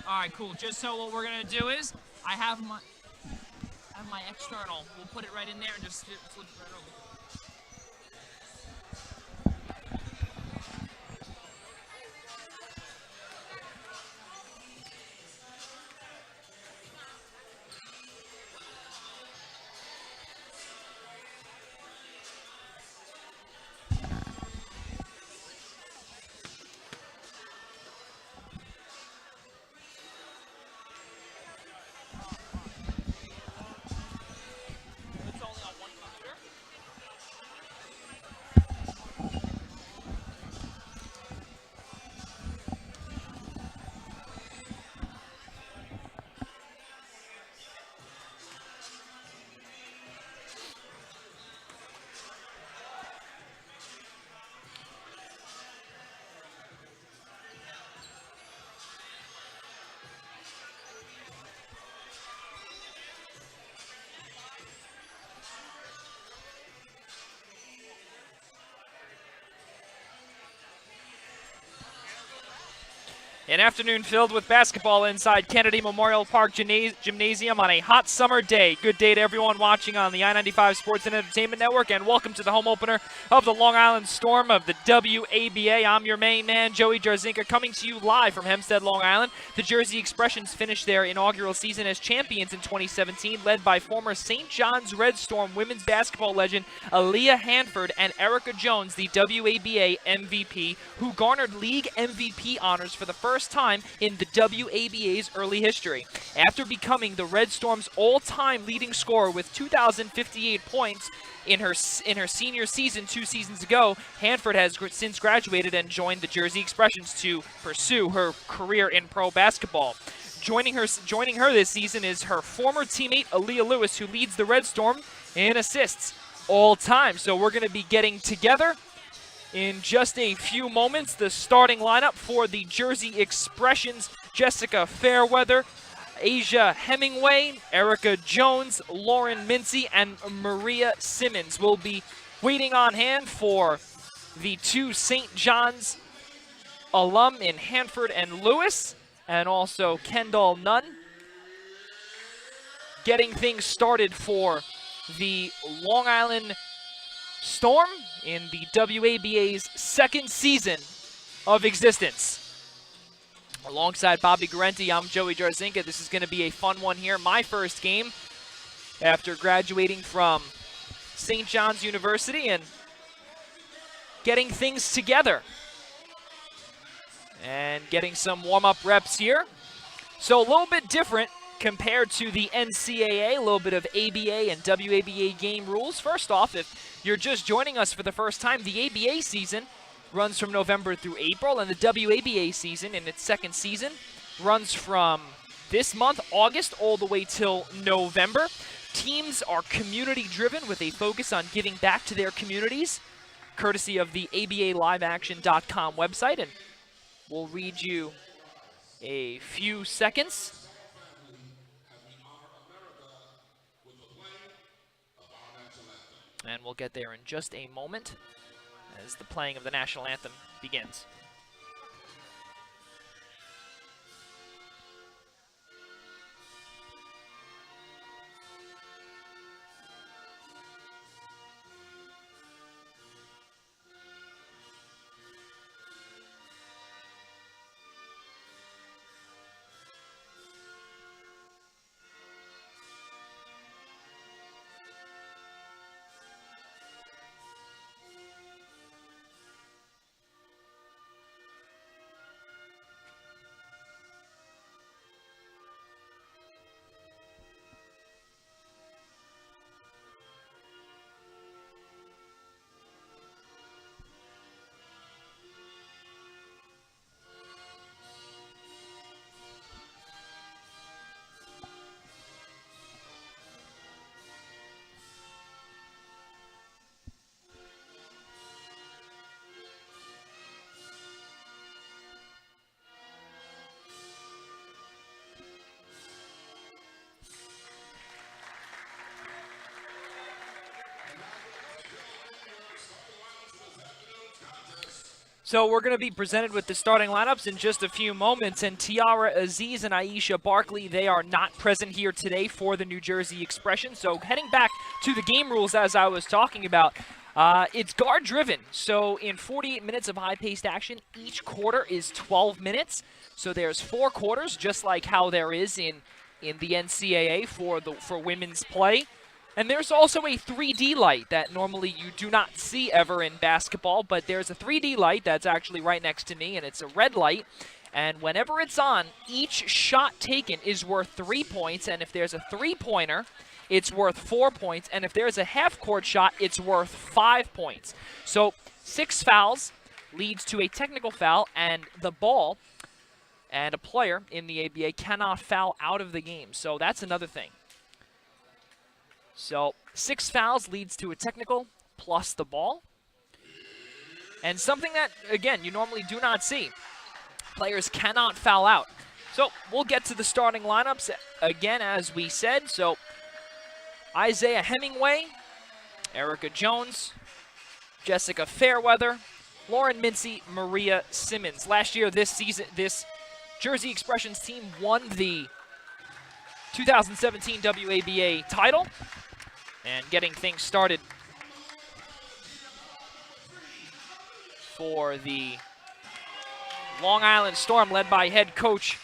All right, cool. Just so what we're gonna do is, I have my external. We'll put it right in there and just flip it right over. It's only on one computer. An afternoon filled with basketball inside Kennedy Memorial Park Gymnasium on a hot summer day. Good day to everyone watching on the I-95 Sports and Entertainment Network, and welcome to the home opener of the Long Island Storm of the WABA. I'm your main man, Joey Jarzinka, coming to you live from Hempstead, Long Island. The Jersey Expressions finished their inaugural season as champions in 2017, led by former St. John's Red Storm women's basketball legend Aaliyah Hanford and Erica Jones, the WABA MVP, who garnered league MVP honors for the first time in the WABA's early history. After becoming the Red Storm's all-time leading scorer with 2,058 points in her senior season 2 seasons ago, Hanford has since graduated and joined the Jersey Expressions to pursue her career in pro basketball. Joining her this season is her former teammate Aaliyah Lewis, who leads the Red Storm in assists all time. So we're going to be getting together in just a few moments the starting lineup for the Jersey Expressions: Jessica Fairweather, Asia Hemingway, Erica Jones, Lauren Mincy, and Maria Simmons will be waiting on hand for the two St. John's alum in Hanford and Lewis, and also Kendall Nunn. Getting things started for the Long Island Storm in the WABA's second season of existence. Alongside Bobby Garenti, I'm Joey Jarzinka. This is going to be a fun one here. My first game after graduating from St. John's University and getting things together and getting some warm-up reps here. So a little bit different compared to the NCAA, a little bit of ABA and WABA game rules. First off, if you're just joining us for the first time, the ABA season runs from November through April, and the WABA season, in its second season, runs from this month, August, all the way till November. Teams are community-driven with a focus on giving back to their communities, courtesy of the ABALiveAction.com website, and we'll read you a few seconds. And we'll get there in just a moment as the playing of the national anthem begins. So we're going to be presented with the starting lineups in just a few moments, and Tiara Aziz and Aisha Barkley, they are not present here today for the New Jersey Expression. So heading back to the game rules as I was talking about, it's guard-driven. So in 48 minutes of high-paced action, each quarter is 12 minutes. So there's 4 quarters, just like how there is in the NCAA for women's play. And there's also a 3D light that normally you do not see ever in basketball, but there's a 3D light that's actually right next to me, and it's a red light. And whenever it's on, each shot taken is worth 3 points, and if there's a three-pointer, it's worth 4 points, and if there's a half-court shot, it's worth 5 points. So 6 fouls leads to a technical foul, and the ball and a player in the ABA cannot foul out of the game. So that's another thing. So 6 fouls leads to a technical plus the ball. And something that, again, you normally do not see. Players cannot foul out. So we'll get to the starting lineups again, as we said. So Isaiah Hemingway, Erica Jones, Jessica Fairweather, Lauren Mincy, Maria Simmons. Last year, this Jersey Expressions team won the 2017 WABA title. And getting things started for the Long Island Storm, led by head coach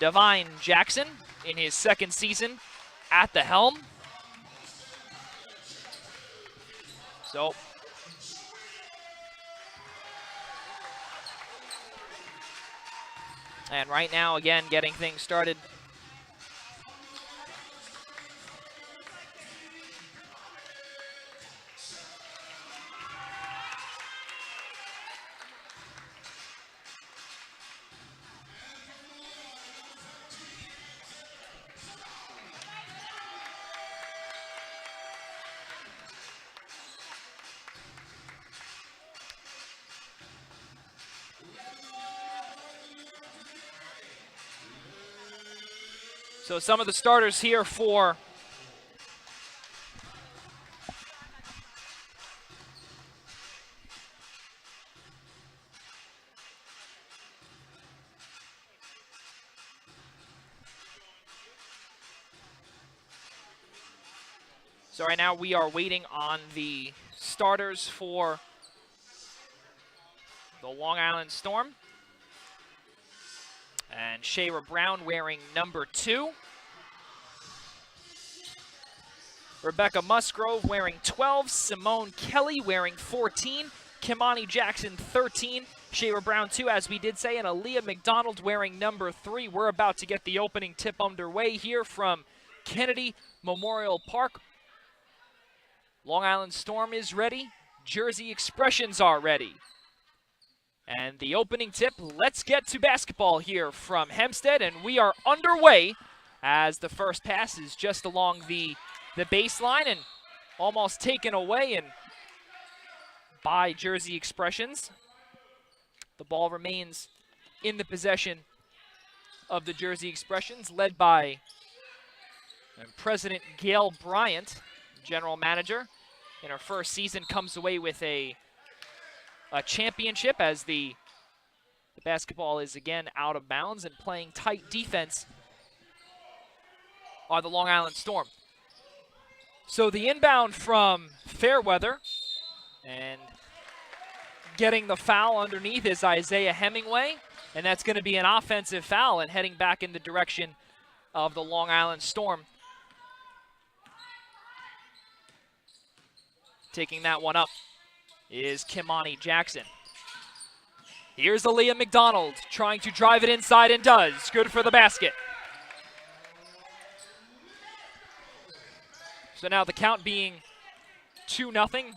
Devine Jackson in his second season at the helm. So, and right now, again, getting things started. So some of the starters here for So right now we are waiting on the starters for the Long Island Storm. And Shayra Brown wearing number 2. Rebecca Musgrove wearing 12. Simone Kelly wearing 14. Kimani Jackson 13. Shayra Brown 2, as we did say, and Aaliyah McDonald wearing number 3. We're about to get the opening tip underway here from Kennedy Memorial Park. Long Island Storm is ready. Jersey Expressions are ready. And the opening tip, let's get to basketball here from Hempstead, and we are underway as the first pass is just along the baseline and almost taken away and by Jersey Expressions. The ball remains in the possession of the Jersey Expressions, led by President Gail Bryant, general manager. In her first season, comes away with a championship as the basketball is again out of bounds, and playing tight defense are the Long Island Storm. So the inbound from Fairweather, and getting the foul underneath is Isaiah Hemingway, and that's going to be an offensive foul and heading back in the direction of the Long Island Storm. Taking that one up is Kimani Jackson. Here's Aaliyah McDonald trying to drive it inside and does. Good for the basket. So now the count being 2-0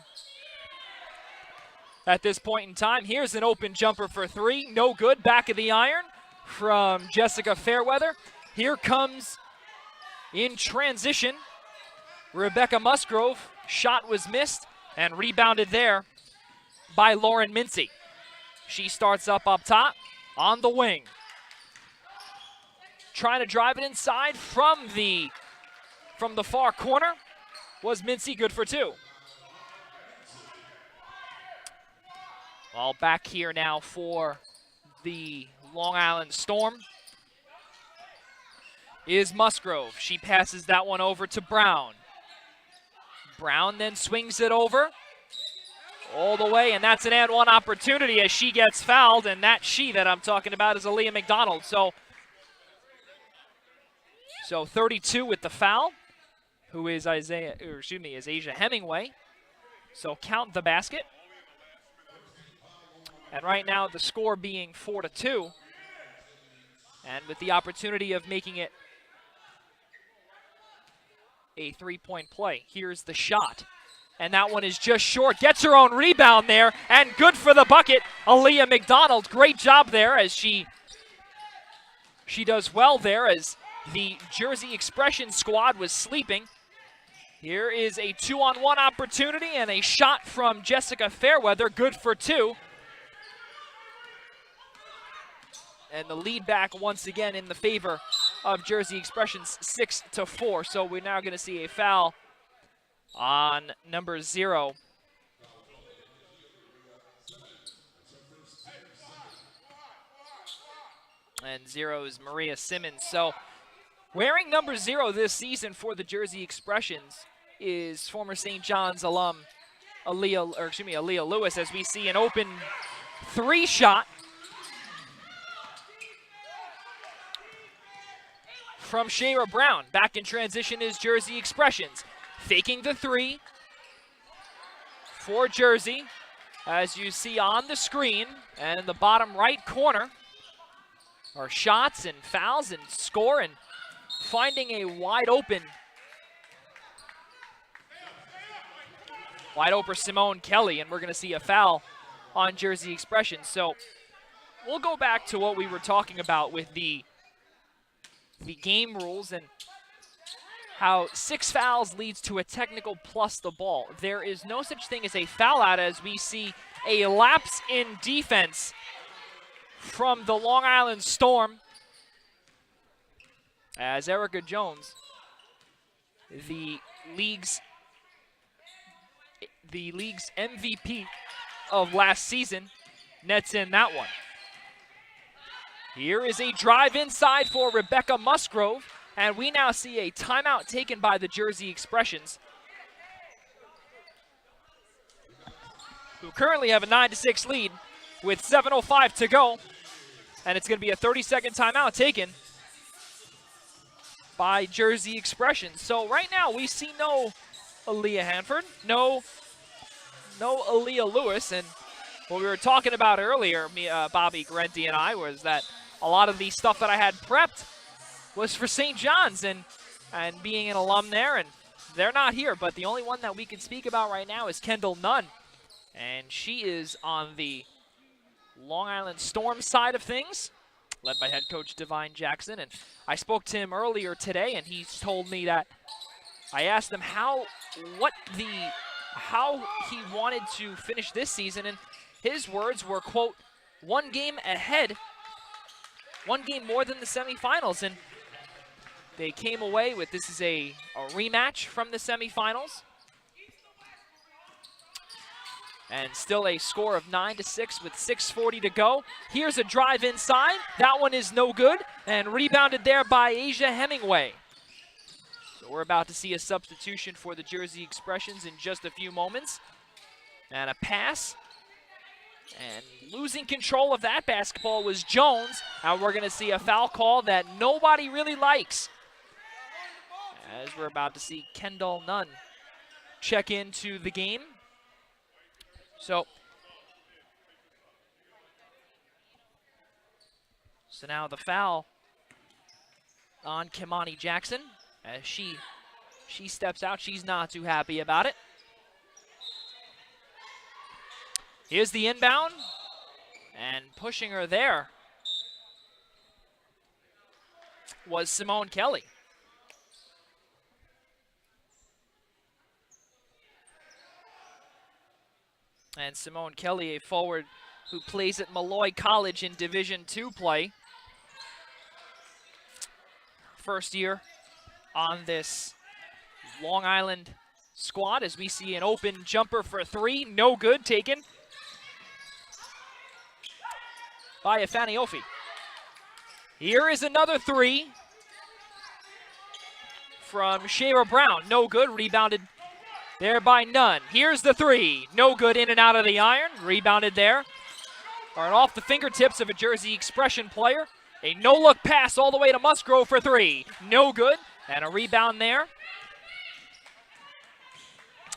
at this point in time. Here's an open jumper for 3. No good. Back of the iron from Jessica Fairweather. Here comes in transition Rebecca Musgrove. Shot was missed and rebounded there by Lauren Mincy. She starts up top on the wing. Trying to drive it inside from the far corner was Mincy, good for 2. Well, back here now for the Long Island Storm is Musgrove. She passes that one over to Brown. Brown then swings it over all the way, and that's an and one opportunity as she gets fouled, and that she that I'm talking about is Aaliyah McDonald. So 32 with the foul, who is Asia Hemingway. So count the basket. And right now the score being 4-2. And with the opportunity of making it a three-point play. Here's the shot. And that one is just short. Gets her own rebound there, and good for the bucket. Aaliyah McDonald, great job there as she does well there as the Jersey Expression squad was sleeping. Here is a 2-on-1 opportunity and a shot from Jessica Fairweather, good for two. And the lead back once again in the favor of Jersey Expressions, 6-4. So we're now going to see a foul on number 0. And 0 is Maria Simmons. So wearing number 0 this season for the Jersey Expressions is former St. John's alum Aaliyah Lewis, as we see an open 3 shot from Shayra Brown. Back in transition is Jersey Expressions. Faking the 3 for Jersey, as you see on the screen. And in the bottom right corner are shots and fouls and score, and finding a wide open Simone Kelly, and we're going to see a foul on Jersey Expressions. So we'll go back to what we were talking about with the game rules and how 6 fouls leads to a technical plus the ball. There is no such thing as a foul out, as we see a lapse in defense from the Long Island Storm, as Erica Jones, the league's MVP of last season, nets in that one. Here is a drive inside for Rebecca Musgrove, and we now see a timeout taken by the Jersey Expressions, who currently have a 9-6 lead with 7:05 to go. And it's going to be a 30-second timeout taken by Jersey Expressions. So right now we see no Aaliyah Hanford, no Aaliyah Lewis, and what we were talking about earlier, Bobby Garenti and I, was that a lot of the stuff that I had prepped was for St. John's and being an alum there, and they're not here. But the only one that we can speak about right now is Kendall Nunn, and she is on the Long Island Storm side of things, led by head coach Divine Jackson. And I spoke to him earlier today, and he told me that I asked him how he wanted to finish this season, and his words were, quote, one game more than the semifinals. And they came away with, this is a rematch from the semifinals. And still a score of 9-6 with 6:40 to go. Here's a drive inside. That one is no good, and rebounded there by Asia Hemingway. So we're about to see a substitution for the Jersey Expressions in just a few moments. And a pass. And losing control of that basketball was Jones. And we're going to see a foul call that nobody really likes, as we're about to see Kendall Nunn check into the game. So now the foul on Kimani Jackson as she steps out. She's not too happy about it. Here's the inbound, and pushing her there was Simone Kelly. And Simone Kelly, a forward who plays at Malloy College in Division II play. First year on this Long Island squad, as we see an open jumper for 3, no good, taken by Afaniofi. Here is another three from Shayra Brown. No good. Rebounded there by Nunn. Here's the three. No good. In and out of the iron. Rebounded there. Or off the fingertips of a Jersey Expression player. A no-look pass all the way to Musgrove for three. No good. And a rebound there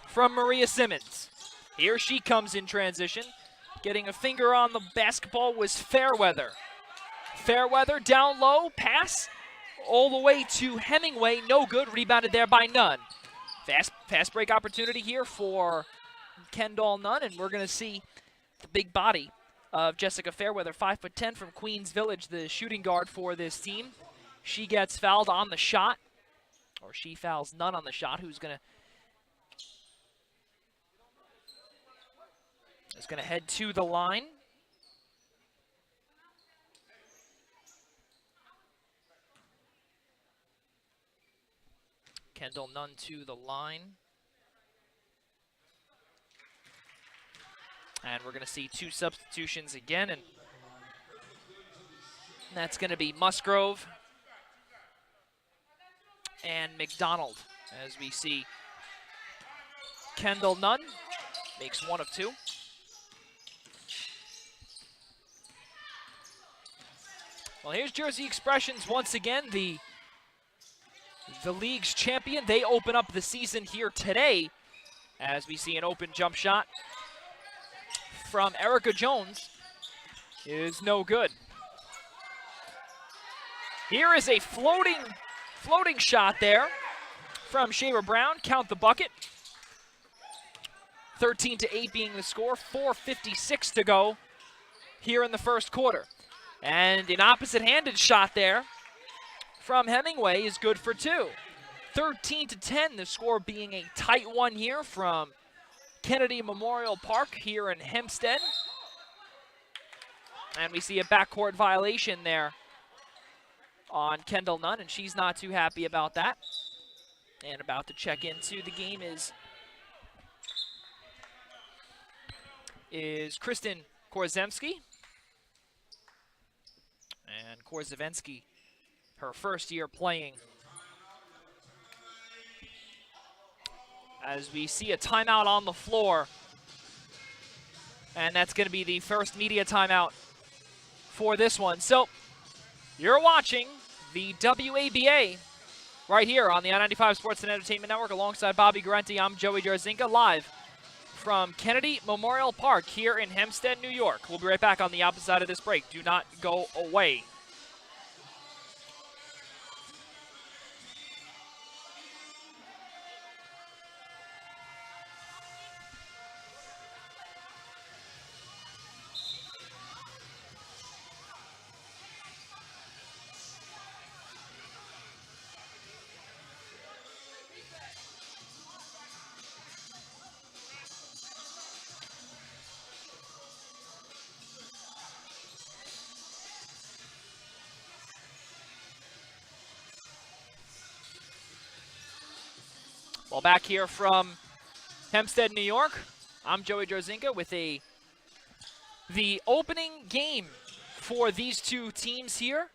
from Maria Simmons. Here she comes in transition. Getting a finger on the basketball was Fairweather. Fairweather down low. Pass all the way to Hemingway. No good. Rebounded there by Nunn. Fast break opportunity here for Kendall Nunn. And we're going to see the big body of Jessica Fairweather, 5'10" from Queens Village, the shooting guard for this team. She gets fouled on the shot, or she fouls Nunn on the shot, who's going to head to the line. Kendall Nunn to the line. And we're going to see two substitutions again, and that's going to be Musgrove and McDonald, as we see Kendall Nunn makes one of two. Well, here's Jersey Expressions once again, the league's champion. They open up the season here today, as we see an open jump shot from Erica Jones is no good. Here is a floating shot there from Shayra Brown. Count the bucket. 13-8 being the score. 4:56 to go here in the first quarter. And an opposite-handed shot there from Hemingway is good for two. 13-10, the score being a tight one here from Kennedy Memorial Park here in Hempstead. And we see a backcourt violation there on Kendall Nunn, and she's not too happy about that. And about to check into the game is Kristen Korzemski. And Korzemski, her first year playing. As we see a timeout on the floor. And that's going to be the first media timeout for this one. So, you're watching the WABA right here on the I-95 Sports and Entertainment Network alongside Bobby Garenti. I'm Joey Jarzinka, live from Kennedy Memorial Park here in Hempstead, New York. We'll be right back on the opposite side of this break. Do not go away. Well, back here from Hempstead, New York, I'm Joey Jarzinka with the opening game for these two teams here.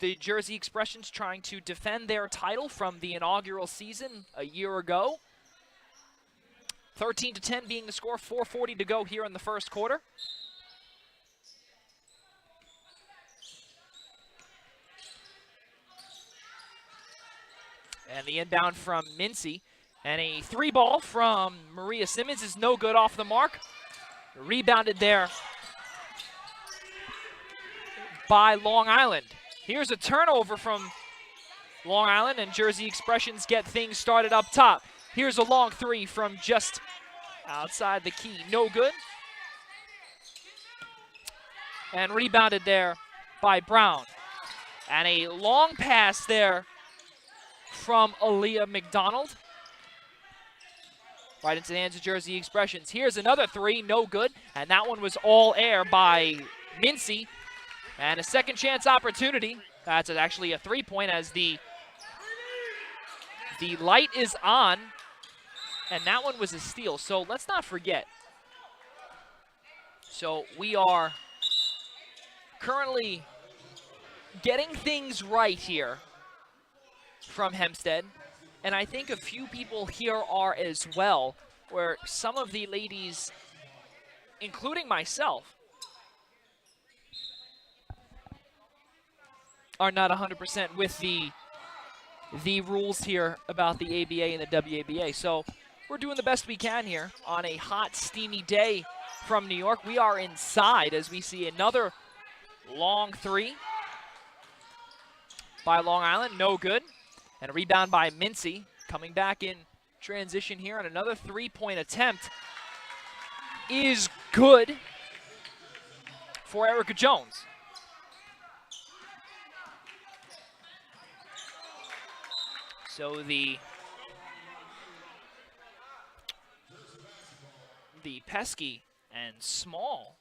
The Jersey Expressions trying to defend their title from the inaugural season a year ago. 13-10 being the score, 4:40 to go here in the first quarter. And the inbound from Mincy. And a three ball from Maria Simmons is no good, off the mark. Rebounded there by Long Island. Here's a turnover from Long Island, and Jersey Expressions get things started up top. Here's a long three from just outside the key. No good. And rebounded there by Brown. And a long pass there from Aaliyah McDonald. Right into the hands of Jersey Expressions. Here's another three, no good. And that one was all air by Mincy. And a second chance opportunity. That's actually a three-point as the light is on. And that one was a steal. So let's not forget. So we are currently getting things right here from Hempstead. And I think a few people here are as well, where some of the ladies, including myself, are not 100% with the rules here about the ABA and the WABA. So we're doing the best we can here on a hot, steamy day from New York. We are inside as we see another long three by Long Island, no good. And a rebound by Mincy, coming back in transition here, and another three-point attempt is good for Erica Jones. So the pesky and small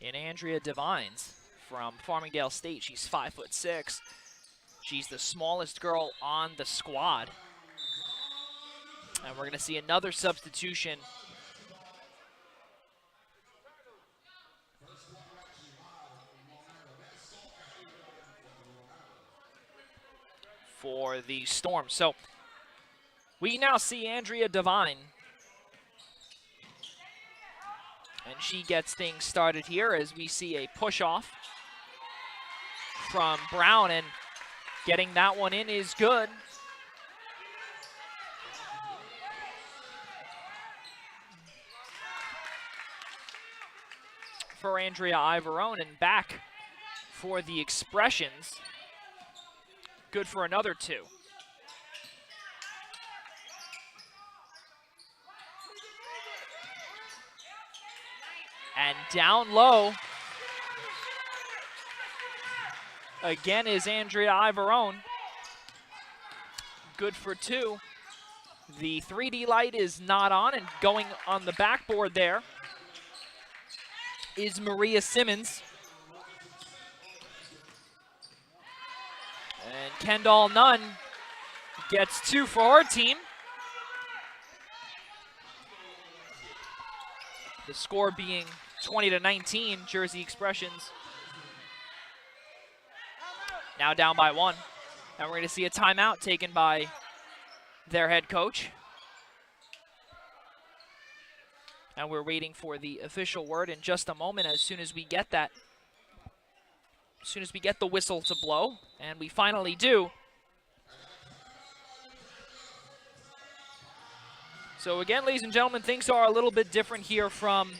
in Andrea Devines from Farmingdale State. She's 5'6". She's the smallest girl on the squad. And we're going to see another substitution for the Storm. So we now see Andrea Devine, and she gets things started here as we see a push-off from Brown, and getting that one in is good. For Andrea Ivorone, and back for the Expressions. Good for another two. And down low again is Andrea Ivorone. Good for two. The 3D light is not on, and going on the backboard there is Maria Simmons. And Kendall Nunn gets two for her team. The score being 20-19, Jersey Expressions now down by one. And we're going to see a timeout taken by their head coach. And we're waiting for the official word in just a moment. As soon as we get that, as soon as we get the whistle to blow, and we finally do. So again, ladies and gentlemen, things are a little bit different here from,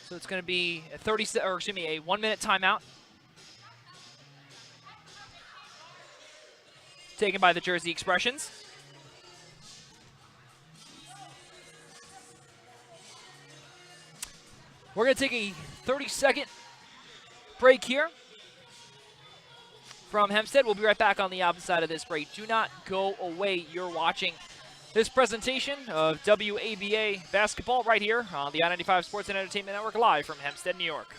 so it's going to be a 1-minute timeout taken by the Jersey Expressions. We're going to take a 30-second break here from Hempstead. We'll be right back on the opposite side of this break. Do not go away. You're watching this presentation of WABA basketball right here on the I-95 Sports and Entertainment Network, live from Hempstead, New York.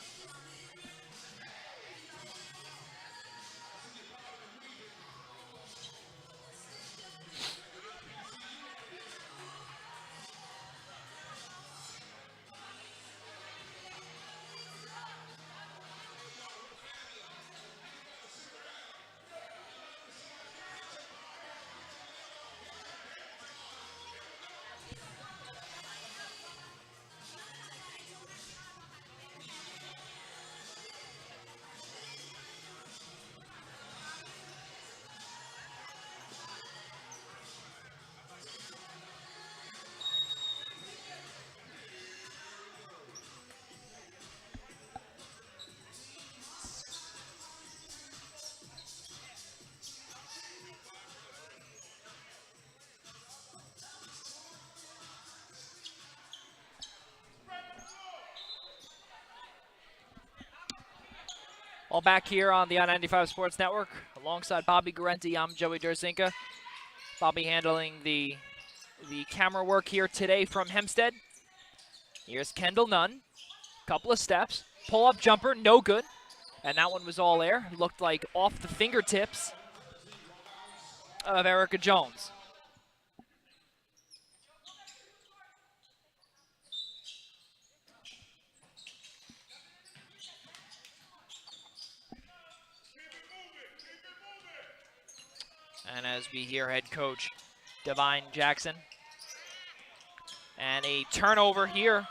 All back here on the I-95 Sports Network. Alongside Bobby Garenti, I'm Joey Derzinka. Bobby handling the camera work here today from Hempstead. Here's Kendall Nunn. Couple of steps. Pull-up jumper, no good. And that one was all air. Looked like off the fingertips of Erica Jones. And as we hear head coach Divine Jackson. And a turnover here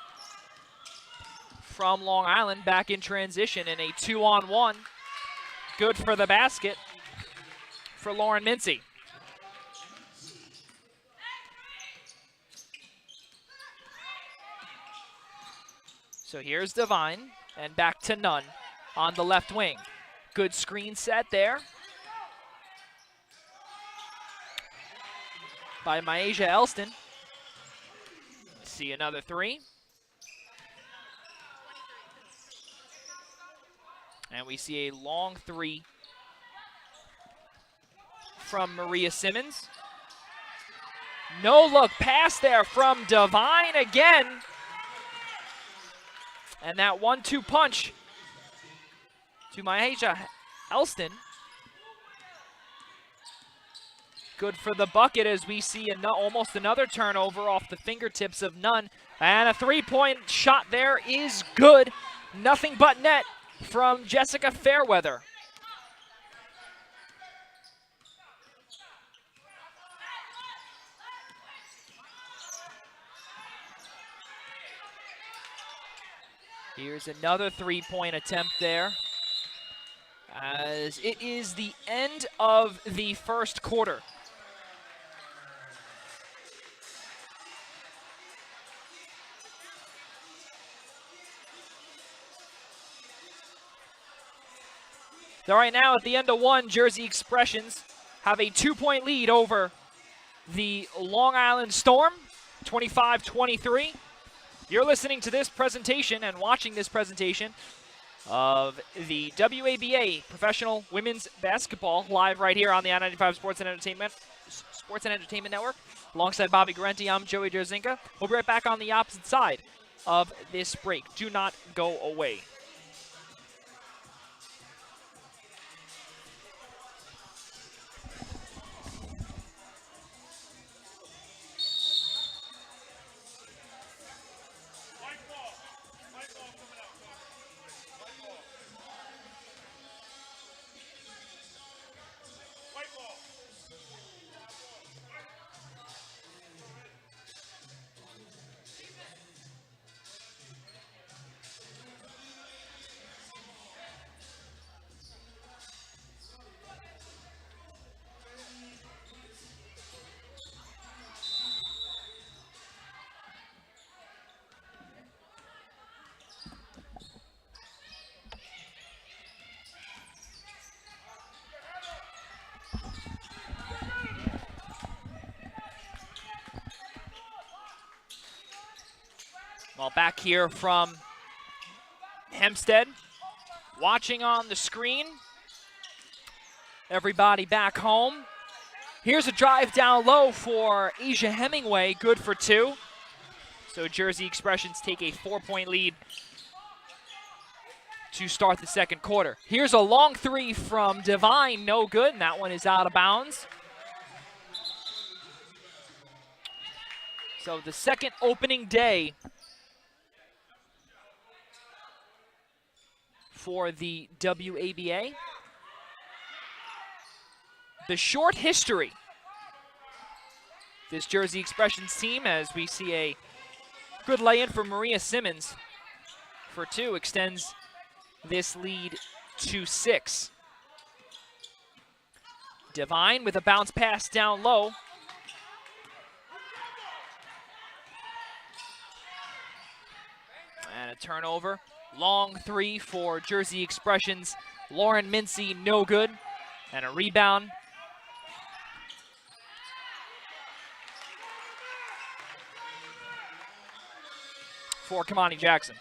from Long Island back in transition in a 2-on-1. Good for the basket for Lauren Mincy. So here's Divine and back to Nunn on the left wing. Good screen set there by Myasia Elston. See another three. And we see a long three from Maria Simmons. No look pass there from Divine again. And that 1-2 punch to Myasia Elston. Good for the bucket as we see almost another turnover off the fingertips of Nunn. And a three-point shot there is good. Nothing but net from Jessica Fairweather. Here's another three-point attempt there, as it is the end of the first quarter. So right now at the end of one, Jersey Expressions have a 2-point lead over the Long Island Storm, 25-23. You're listening to this presentation and watching this presentation of the WABA Professional Women's Basketball live right here on the I-95 Sports and Entertainment Network. Alongside Bobby Garenti, I'm Joey Derzinka. We'll be right back on the opposite side of this break. Do not go away. Well, back here from Hempstead, watching on the screen. Everybody back home. Here's a drive down low for Asia Hemingway, good for two. So Jersey Expressions take a 4-point lead to start the second quarter. Here's a long three from Divine, no good, and that one is out of bounds. So the second opening day for the WABA. The short history. This Jersey Expressions team, as we see a good lay-in for Maria Simmons for two, extends this lead to 6. Divine with a bounce pass down low. And a turnover. Long three for Jersey Expressions. Lauren Mincy, no good. And a rebound for Kamani Jackson.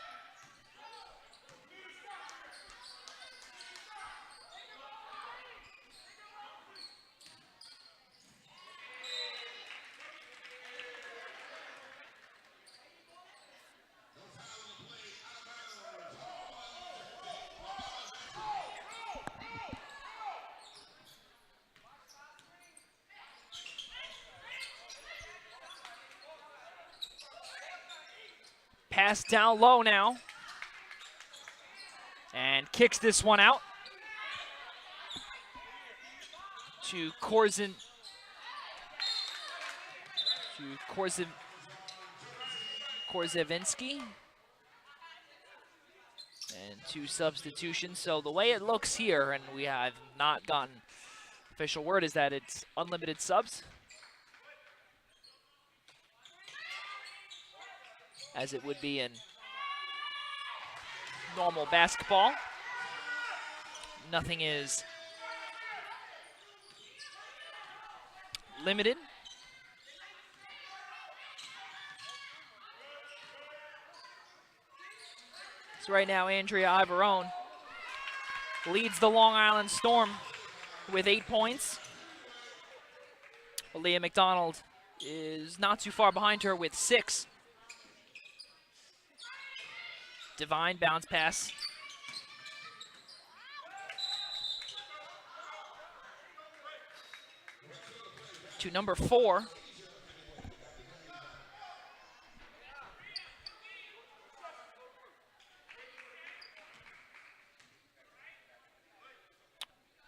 pass down low now. And kicks this one out to Korzevinski. And 2 substitutions. So the way it looks here, and we have not gotten official word, is that it's unlimited subs, as it would be in normal basketball. Nothing is limited. So right now, Andrea Ivorone leads the Long Island Storm with 8 points. Leah McDonald is not too far behind her with 6. Divine bounce pass. To number 4.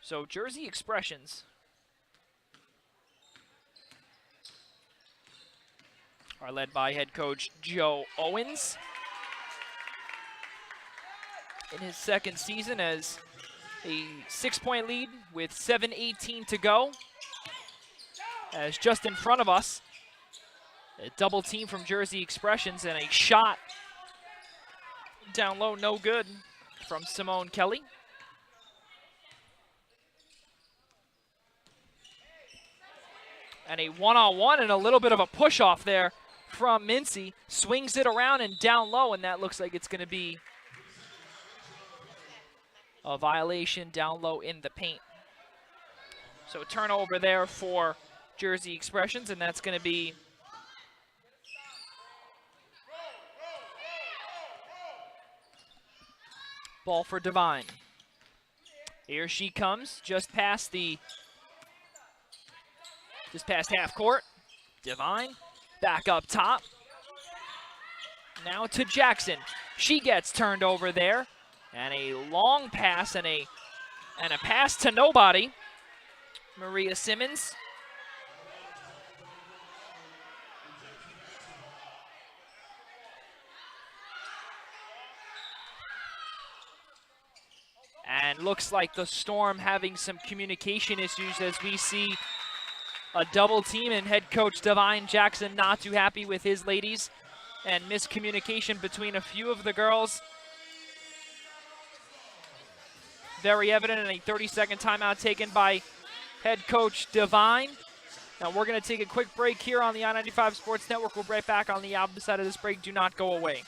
So Jersey Expressions are led by head coach Joe Owens in his 2nd season as a 6-point lead with 7:18 to go. As just in front of us, a double team from Jersey Expressions and a shot down low, no good, from Simone Kelly. And a one-on-one and a little bit of a push-off there from Mincy. Swings it around and down low, and that looks like it's going to be a violation down low in the paint. So a turnover there for Jersey Expressions, and that's going to be ball for Divine. Here she comes, just past half court. Divine back up top. Now to Jackson. She gets turned over there. And a long pass and a pass to nobody. Maria Simmons. And looks like the Storm having some communication issues as we see a double team, and head coach Divine Jackson not too happy with his ladies, and miscommunication between a few of the girls. Very evident, in a 30-second timeout taken by head coach Divine. Now we're going to take a quick break here on the I-95 Sports Network. We'll be right back on the opposite side of this break. Do not go away.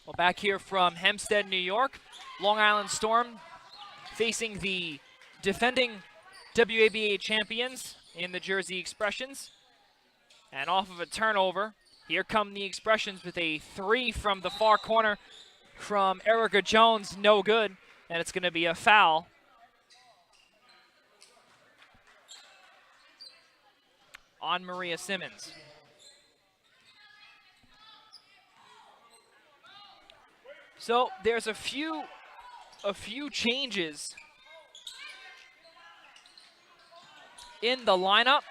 Well, back here from Hempstead, New York, Long Island Storm facing the defending WABA champions in the Jersey Expressions. And off of a turnover, here come the Expressions with a 3 from the far corner from Erica Jones, no good, and it's going to be a foul. On Maria Simmons. So there's a few changes in the lineup.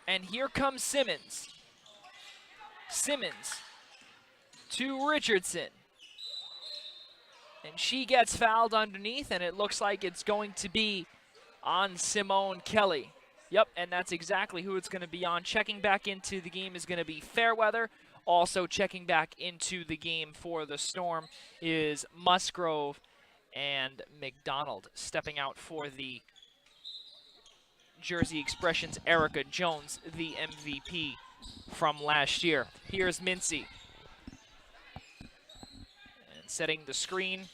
And here comes Simmons. Simmons to Richardson. And she gets fouled underneath, and it looks like it's going to be on Simone Kelly. Yep, and that's exactly who it's going to be on. Checking back into the game is going to be Fairweather. Also checking back into the game for the Storm is Musgrove and McDonald. Stepping out for the Jersey Expressions, Erica Jones, the MVP from last year. Here's Mincy. And setting the screen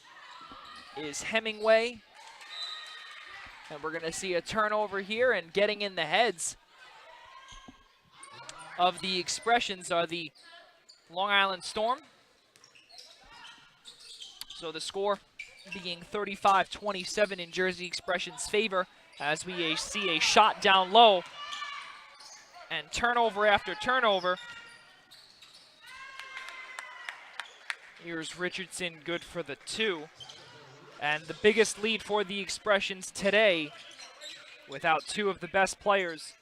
is Hemingway. And we're going to see a turnover here, and getting in the heads of the Expressions are the Long Island Storm. So the score being 35-27 in Jersey Expressions' favor as we see a shot down low and turnover after turnover. Here's Richardson, good for the 2. And the biggest lead for the Expressions today, without two of the best players,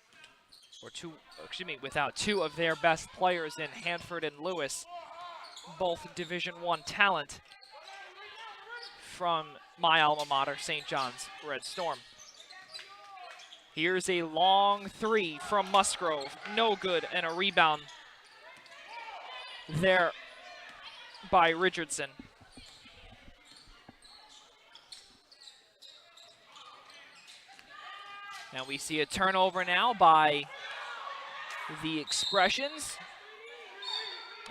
without two of their best players in Hanford and Lewis, both Division I talent from my alma mater, St. John's Red Storm. Here's a long 3 from Musgrove, no good, and a rebound there by Richardson. And we see a turnover now by the Expressions.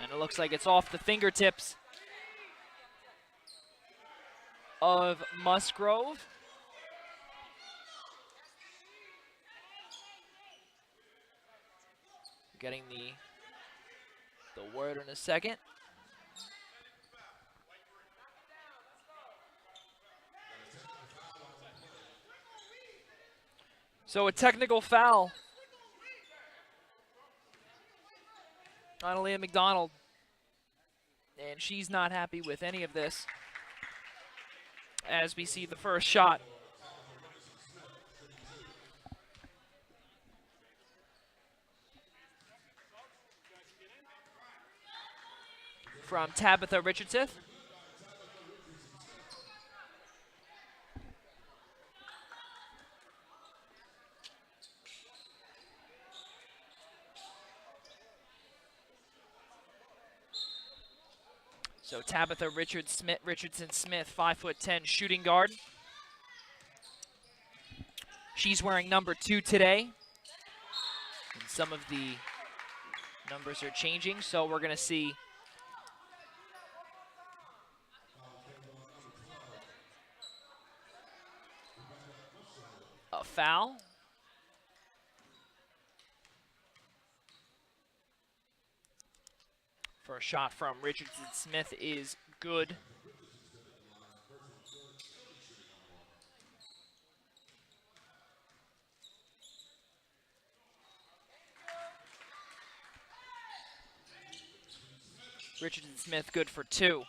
And it looks like it's off the fingertips of Musgrove. Getting the word in a second. So a technical foul on Aaliyah McDonald. And she's not happy with any of this, as we see the first shot from Tabitha Richardson. So Tabitha Richardson Smith, 5'10" shooting guard. She's wearing number 2 today. And some of the numbers are changing, so we're gonna see a foul. First shot from Richardson Smith is good. Richardson Smith good for 2.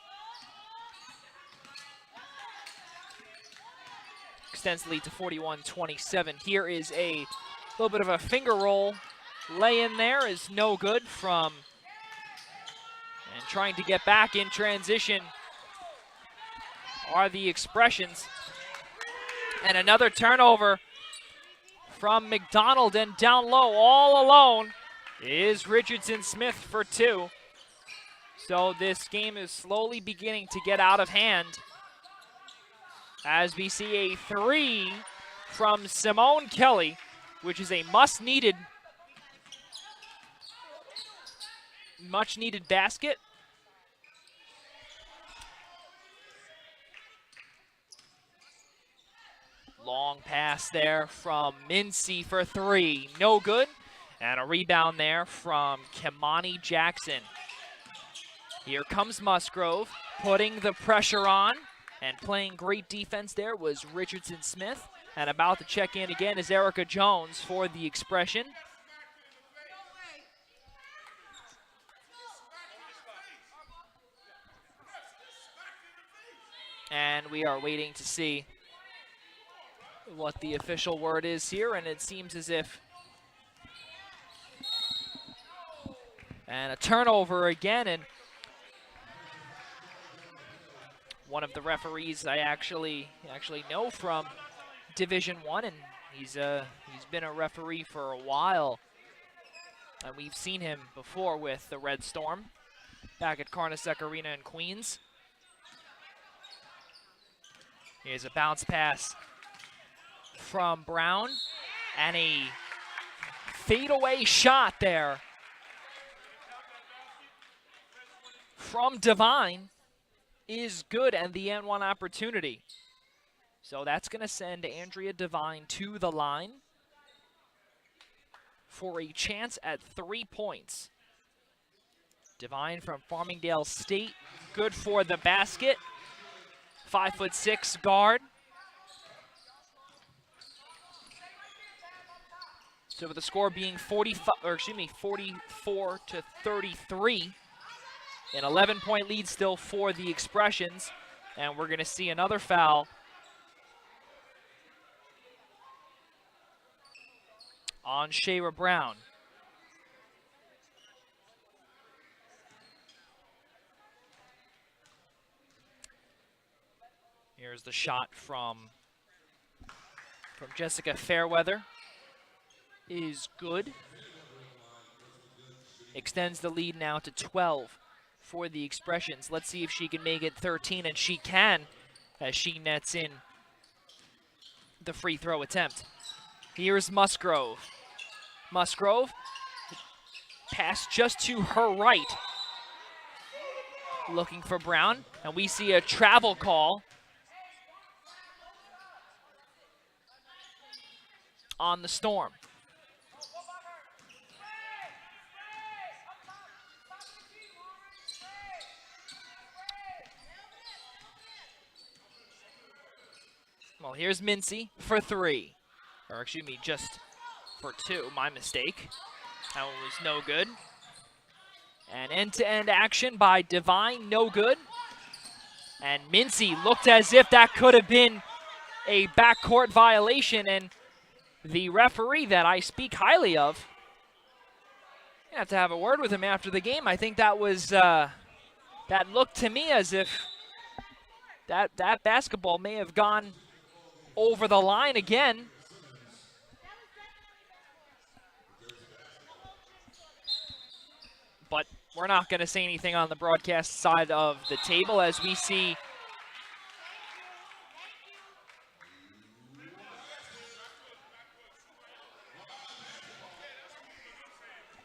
Extends the lead to 41-27. Here is a little bit of a finger roll. Lay in there is no good from, and trying to get back in transition are the Expressions. And another turnover from McDonald, and down low all alone is Richardson Smith for 2. So this game is slowly beginning to get out of hand as we see a 3 from Simone Kelly, which is a much needed basket. Long pass there from Mincy for 3, no good. And a rebound there from Kimani Jackson. Here comes Musgrove, putting the pressure on, and playing great defense there was Richardson Smith. And about to check in again is Erica Jones for the Expression. And we are waiting to see what the official word is here, and it seems as if, and a turnover again, and one of the referees I actually know from Division I, and he's been a referee for a while. And we've seen him before with the Red Storm back at Carnesec Arena in Queens. Here's a bounce pass from Brown, and a fadeaway shot there from Devine is good, and the N1 opportunity. So that's going to send Andrea Devine to the line for a chance at 3 points. Devine from Farmingdale State, good for the basket. 5'6" guard. So with the score being 44 to 33, an 11-point lead still for the Expressions, and we're going to see another foul on Shayra Brown. Here's the shot from Jessica Fairweather. Is good. Extends the lead now to 12 for the Expressions. Let's see if she can make it 13, and she can, as she nets in the free throw attempt. Here's Musgrove. Musgrove, pass just to her right. Looking for Brown, and we see a travel call on the Storm. Well, here's Mincy for 3. Or excuse me, just for 2. My mistake. That one was no good. And end-to-end action by Devine, no good. And Mincy looked as if that could have been a backcourt violation, and the referee that I speak highly of, I have to have a word with him after the game. I think that was, that looked to me as if that basketball may have gone over the line again. But we're not going to say anything on the broadcast side of the table as we see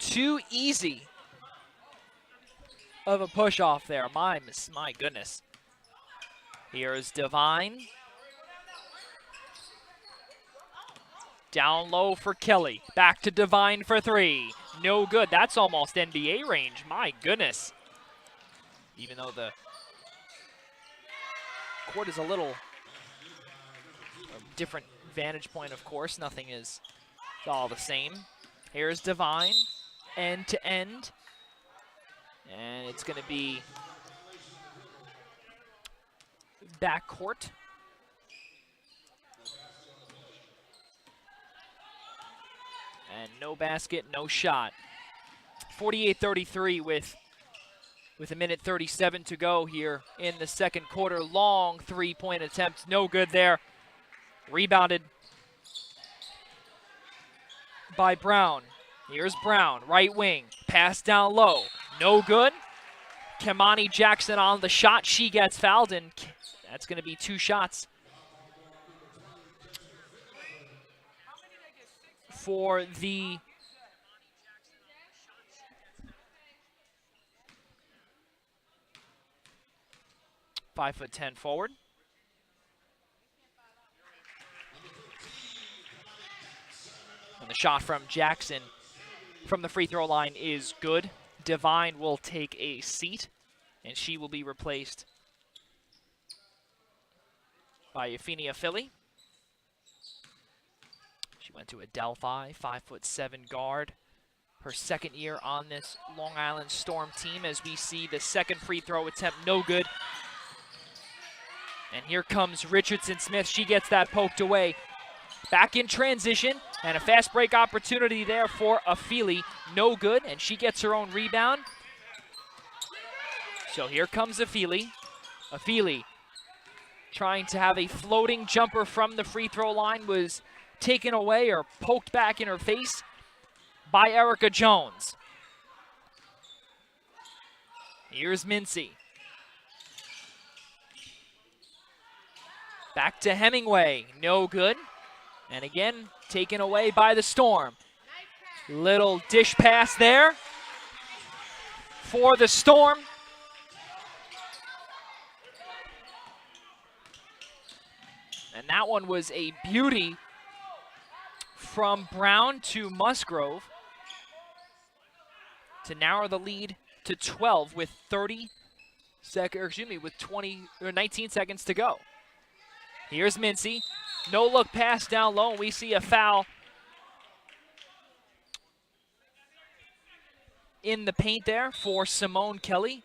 too easy of a push off there. My goodness. Here's Devine. Down low for Kelly. Back to Devine for 3. No good. That's almost NBA range. My goodness. Even though the court is a little different vantage point, of course. Nothing is all the same. Here's Devine. End to end. And it's going to be backcourt. And no basket, no shot. 48-33 with a minute 37 to go here in the second quarter. Long three-point attempt, no good there. Rebounded by Brown. Here's Brown, right wing. Pass down low, no good. Kamani Jackson on the shot. She gets fouled, and that's going to be 2 shots for the .5'10" forward. And the shot from Jackson from the free throw line is good. Devine will take a seat, and she will be replaced by Euphemia Philly. She went to Adelphi, 5'7" guard. Her second year on this Long Island Storm team, as we see the second free throw attempt, no good. And here comes Richardson Smith. She gets that poked away. Back in transition, and a fast break opportunity there for Afili. No good, and she gets her own rebound. So here comes Afili. Afili trying to have a floating jumper from the free throw line, was taken away or poked back in her face by Erica Jones. Here's Mincy. Back to Hemingway, no good. And again, taken away by the Storm. Little dish pass there for the Storm. And that one was a beauty from Brown to Musgrove to narrow the lead to 12 with 19 seconds to go. Here's Mincy. No look pass down low, and we see a foul in the paint there for Simone Kelly.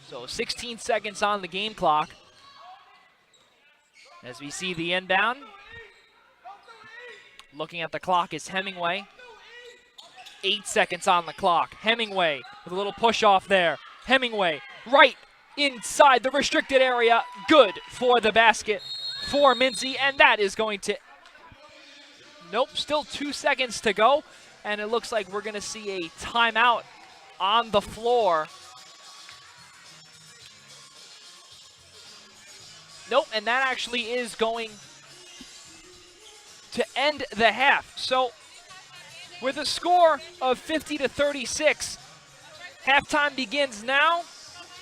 So 16 seconds on the game clock as we see the inbound. Looking at the clock is Hemingway. 8 seconds on the clock. Hemingway with a little push off there. Hemingway right inside the restricted area. Good for the basket for Mincy, and that is going to, nope, still 2 seconds to go, and it looks like we're going to see a timeout on the floor. Nope, and that actually is going to end the half. So with a score of 50-36, halftime begins now.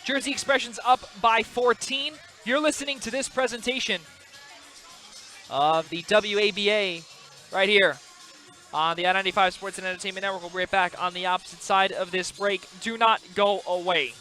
Jersey Expressions up by 14. You're listening to this presentation of the WABA right here on the I-95 Sports and Entertainment Network. We'll be right back on the opposite side of this break. Do not go away.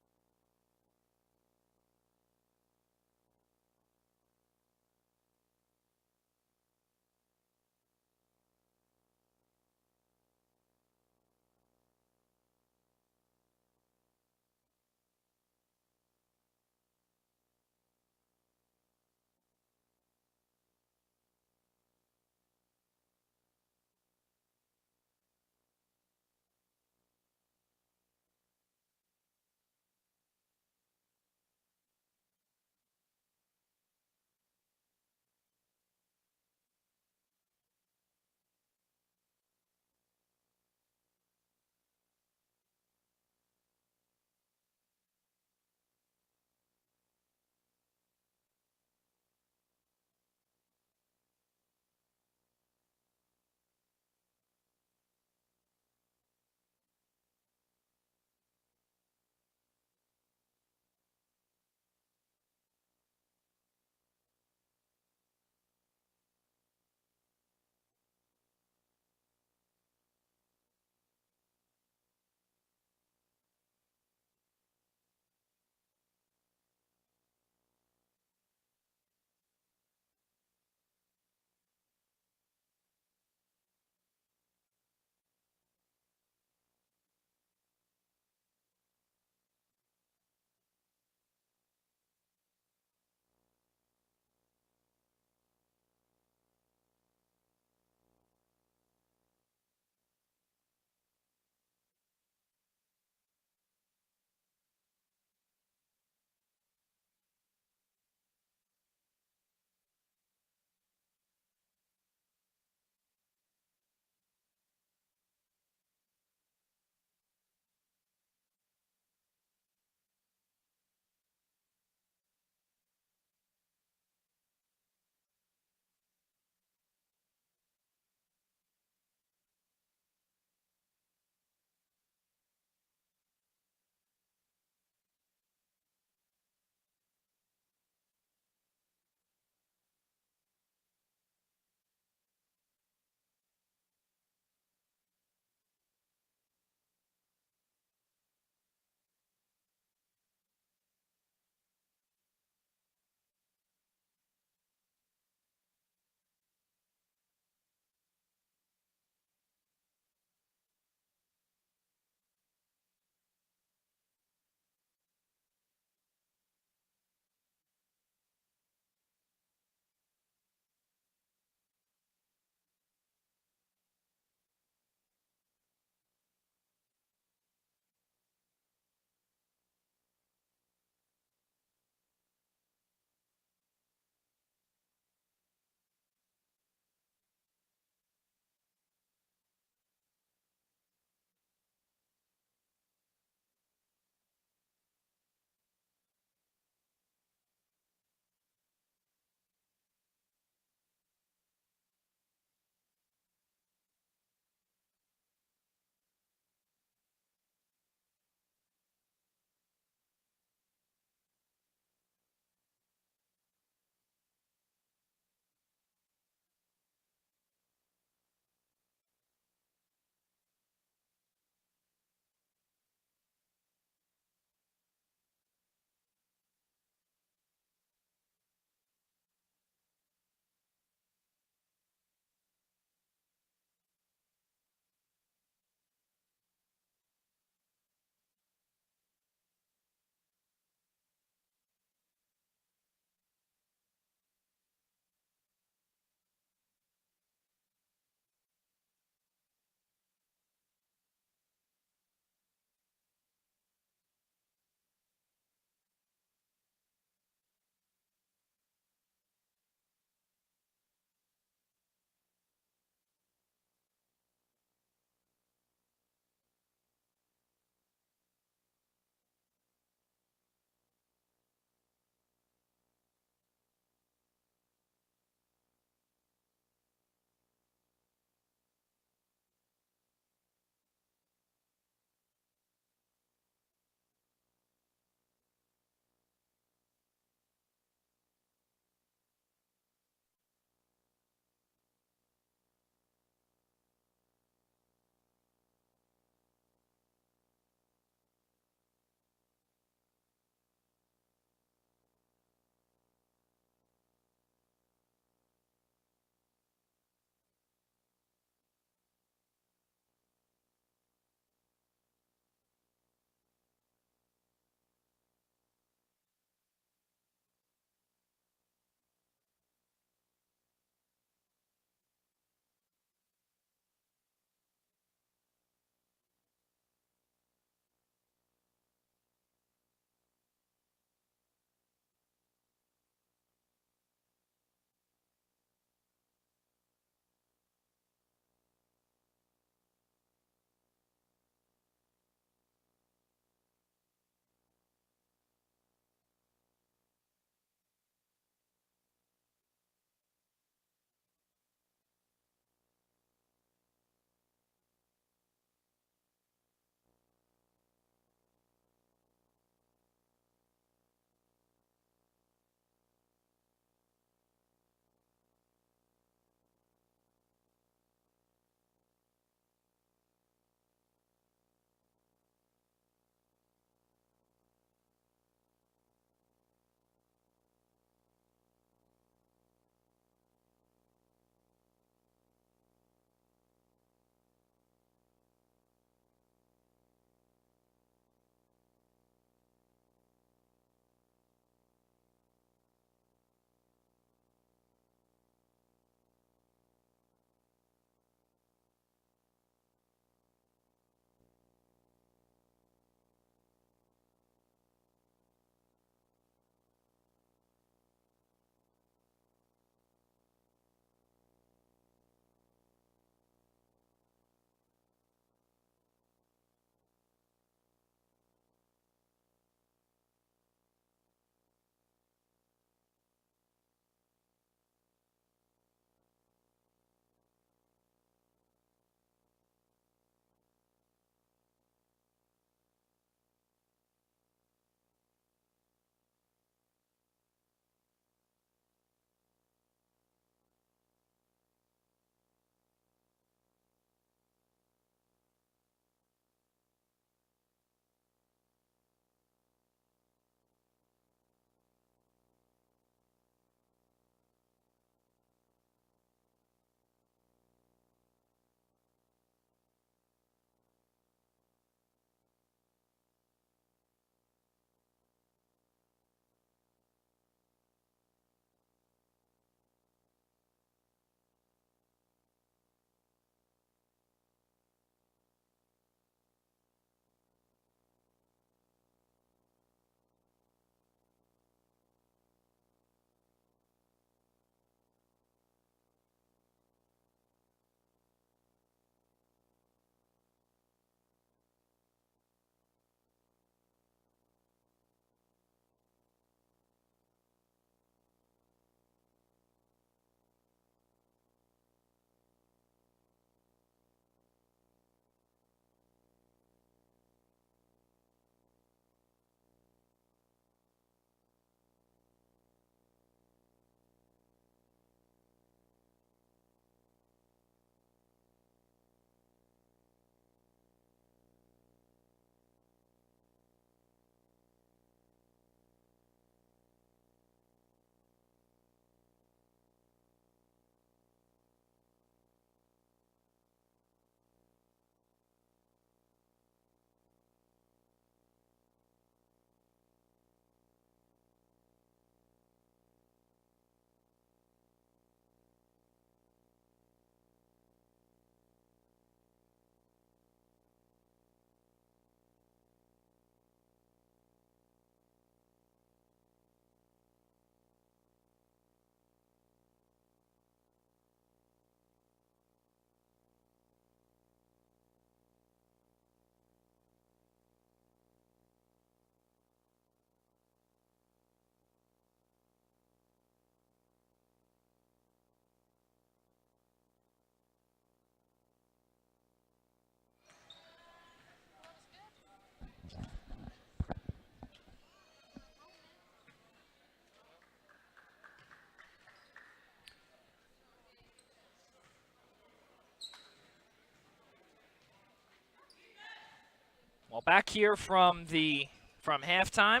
Well, back here from halftime,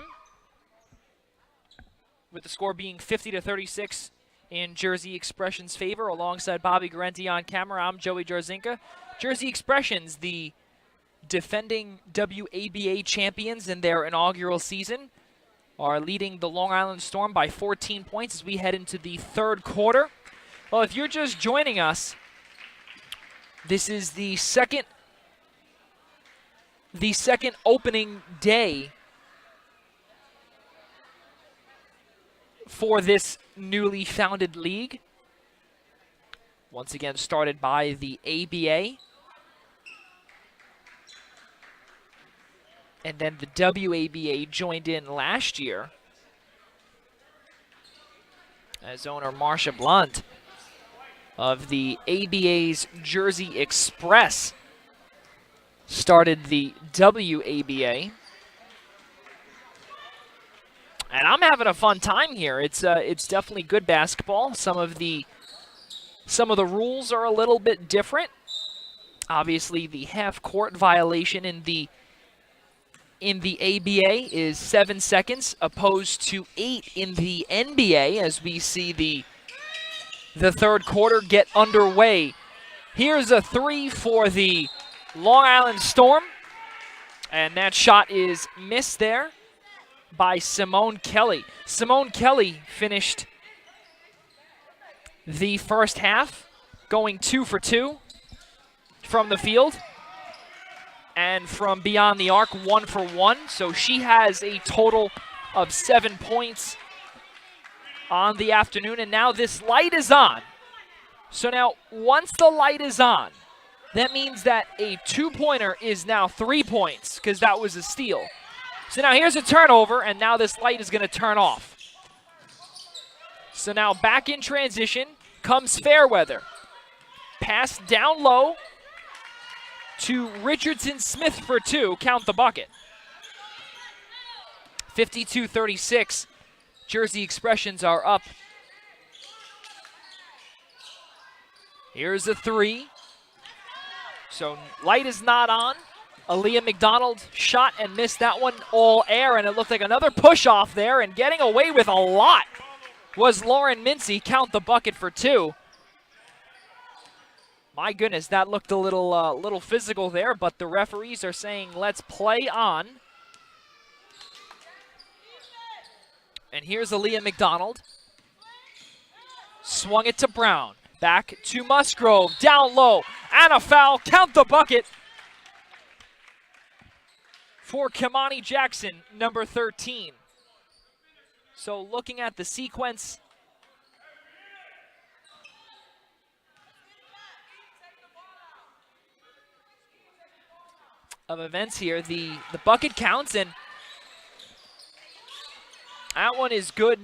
with the score being 50-36 in Jersey Expression's favor, alongside Bobby Garenti on camera, I'm Joey Jarzinka. Jersey Expressions, the defending WABA champions in their inaugural season, are leading the Long Island Storm by 14 points as we head into the third quarter. Well, if you're just joining us, this is the second opening day for this newly founded league. Once again started by the ABA. And then the WABA joined in last year as owner Marcia Blunt of the ABA's Jersey Express started the WABA. And I'm having a fun time here. It's definitely good basketball. Some of the rules are a little bit different. Obviously, the half-court violation in the ABA is 7 seconds, opposed to 8 in the NBA, as we see the third quarter get underway. Here's a three for the Long Island Storm, and that shot is missed there by Simone Kelly. Simone Kelly finished the first half going 2 for 2 from the field, and from beyond the arc 1 for 1. So she has a total of 7 points on the afternoon, and now this light is on. So now once the light is on, that means that a 2-pointer is now 3 points, because that was a steal. So now here's a turnover, and now this light is going to turn off. So now back in transition comes Fairweather. Pass down low to Richardson Smith for 2, count the bucket. 52-36, Jersey Expressions are up. Here's a 3. So light is not on. Aaliyah McDonald shot and missed that one, all air, and it looked like another push-off there, and getting away with a lot was Lauren Mincy, count the bucket for 2. My goodness, that looked a little physical there, but the referees are saying let's play on. And here's Aaliyah McDonald. Swung it to Brown. Back to Musgrove. Down low. And a foul. Count the bucket for Kamani Jackson, number 13. So looking at the sequence of events here, the bucket counts, and that one is good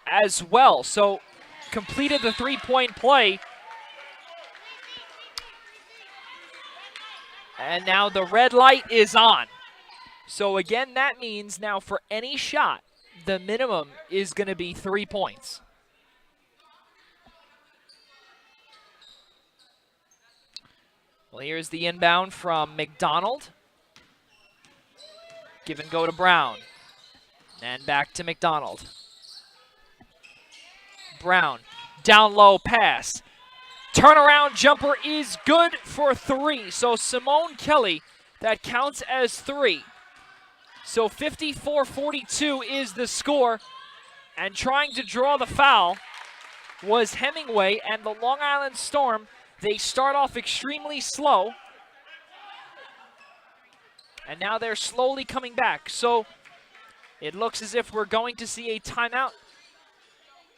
as well. So completed the 3-point play. And now the red light is on. So again, that means now for any shot, the minimum is going to be 3 points. Well, here's the inbound from McDonald. Give and go to Brown. And back to McDonald. Brown, down low pass. Turnaround jumper is good for 3. So Simone Kelly, that counts as 3. So 54-42 is the score. And trying to draw the foul was Hemingway, and the Long Island Storm, they start off extremely slow. And now they're slowly coming back. So it looks as if we're going to see a timeout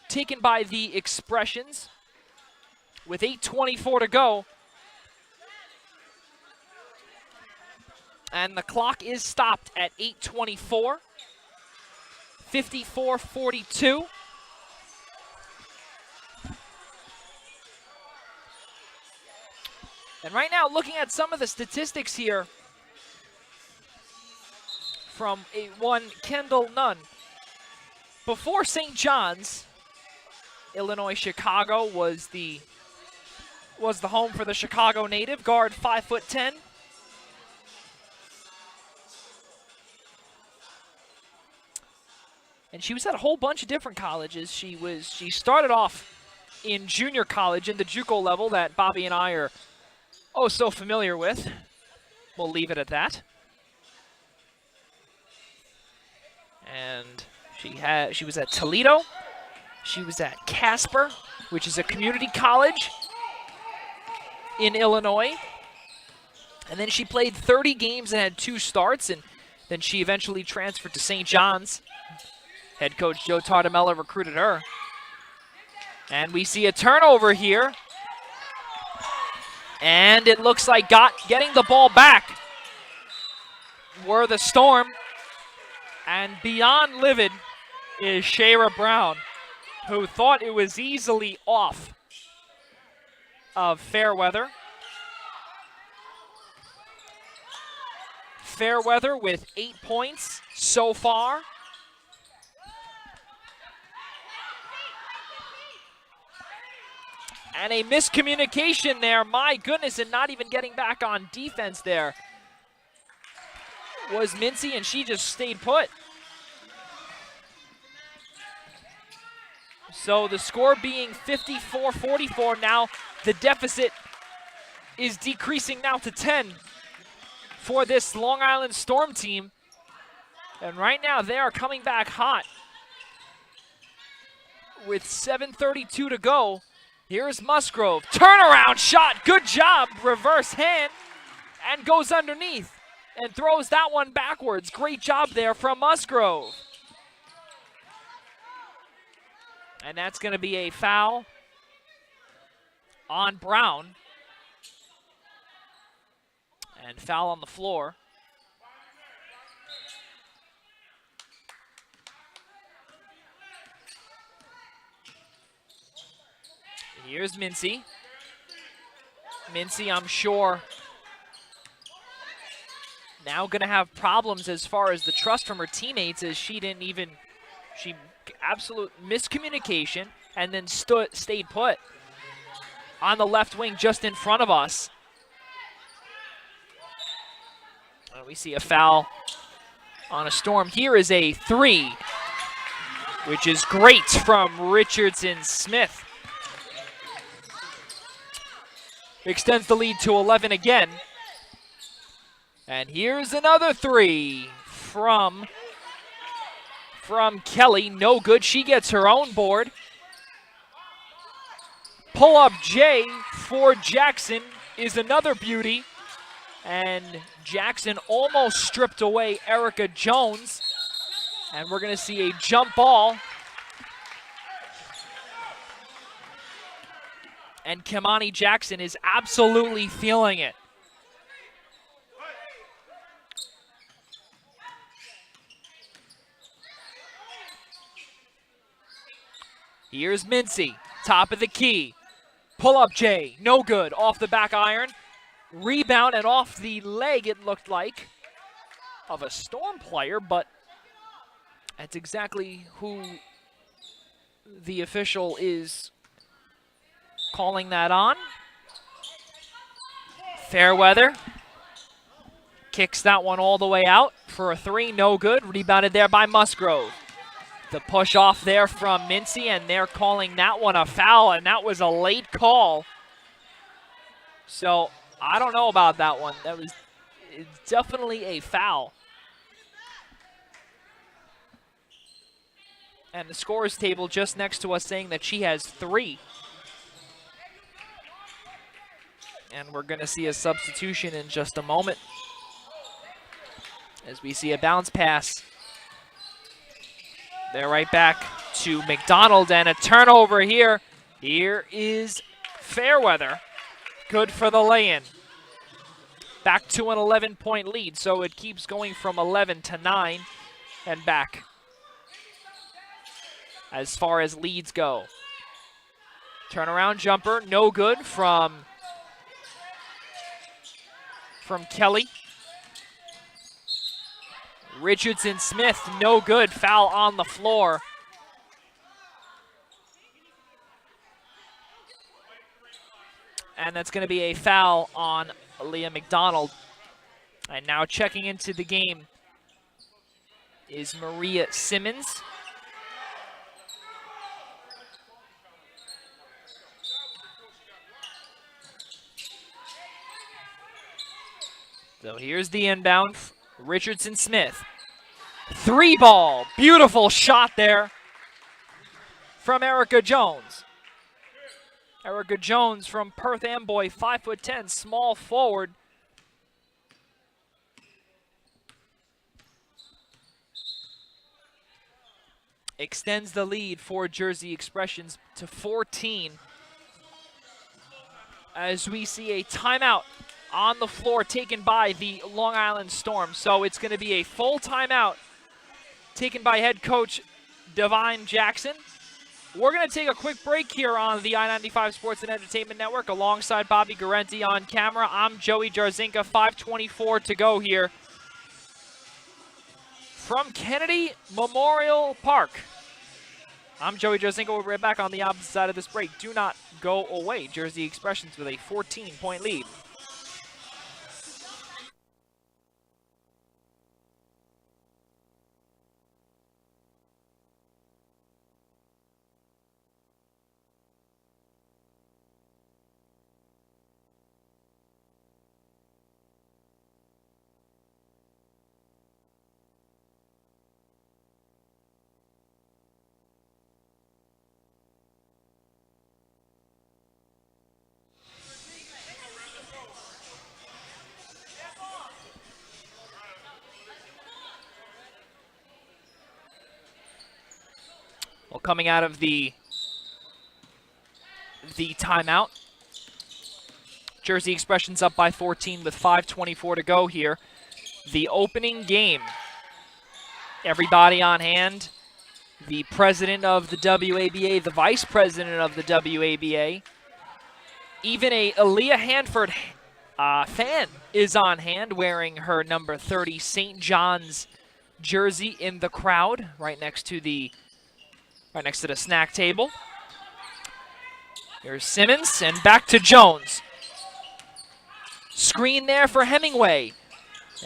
taken by the Expressions with 8:24 to go. And the clock is stopped at 8:24. 54-42. And right now, looking at some of the statistics here from one Kendall Nunn. Before St. John's, Illinois Chicago was the home for the Chicago native guard, 5'10". And she was at a whole bunch of different colleges. She started off in junior college in the JUCO level that Bobby and I are oh so familiar with. We'll leave it at that. And she was at Toledo. She was at Casper, which is a community college in Illinois. And then she played 30 games and had 2 starts, and then she eventually transferred to St. John's. Head coach Joe Tardamella recruited her. And we see a turnover here. And it looks like getting the ball back were the Storm. And beyond livid is Shayra Brown, who thought it was easily off of Fairweather. Fairweather with 8 points so far. And a miscommunication there, my goodness, and not even getting back on defense there was Mincy, and she just stayed put. So the score being 54-44 now, the deficit is decreasing now to 10 for this Long Island Storm team. And right now they are coming back hot with 7:32 to go. Here's Musgrove, turnaround shot, good job, reverse hand, and goes underneath and throws that one backwards. Great job there from Musgrove. And that's going to be a foul on Brown. And foul on the floor. Here's Mincy. Mincy, I'm sure, now going to have problems as far as the trust from her teammates, as she absolute miscommunication and then stayed put on the left wing just in front of us. And we see a foul on a Storm. Here is a 3, which is great from Richardson Smith. Extends the lead to 11 again. And here's another 3 from Kelly. No good. She gets her own board. Pull-up J for Jackson is another beauty. And Jackson almost stripped away Erica Jones. And we're going to see a jump ball. And Kimani Jackson is absolutely feeling it. Here's Mincy, top of the key. Pull up J, no good, off the back iron. Rebound and off the leg, it looked like, of a Storm player, but that's exactly who the official is calling that on. Fairweather kicks that one all the way out for a 3, no good. Rebounded there by Musgrove. The push off there from Mincy, and they're calling that one a foul, and that was a late call. So I don't know about that one. That was definitely a foul. And the scores table just next to us saying that she has 3. And we're going to see a substitution in just a moment as we see a bounce pass. They're right back to McDonald, and a turnover here. Here is Fairweather. Good for the lay-in. Back to an 11-point lead, so it keeps going from 11 to 9 and back as far as leads go. Turnaround jumper, no good from Kelly. Richardson Smith, no good. Foul on the floor. And that's going to be a foul on Leah McDonald. And now checking into the game is Maria Simmons. So here's the inbound. Richardson Smith. 3-ball. Beautiful shot there from Erica Jones. Erica Jones from Perth Amboy, 5'10", small forward. Extends the lead for Jersey Expressions to 14. As we see a timeout on the floor taken by the Long Island Storm. So it's going to be a full timeout taken by head coach Devine Jackson. We're going to take a quick break here on the I-95 Sports and Entertainment Network alongside Bobby Garenti on camera. I'm Joey Jarzinka, 5:24 to go here from Kennedy Memorial Park. I'm Joey Jarzinka. We'll be right back on the opposite side of this break. Do not go away. Jersey Expressions with a 14-point lead. Well, coming out of the timeout, Jersey Expressions up by 14 with 5:24 to go here. The opening game. Everybody on hand. The president of the WABA, the vice president of the WABA. Even a Aaliyah Hanford fan is on hand wearing her number 30 St. John's jersey in the crowd right next to the snack table. Here's Simmons, and back to Jones. Screen there for Hemingway.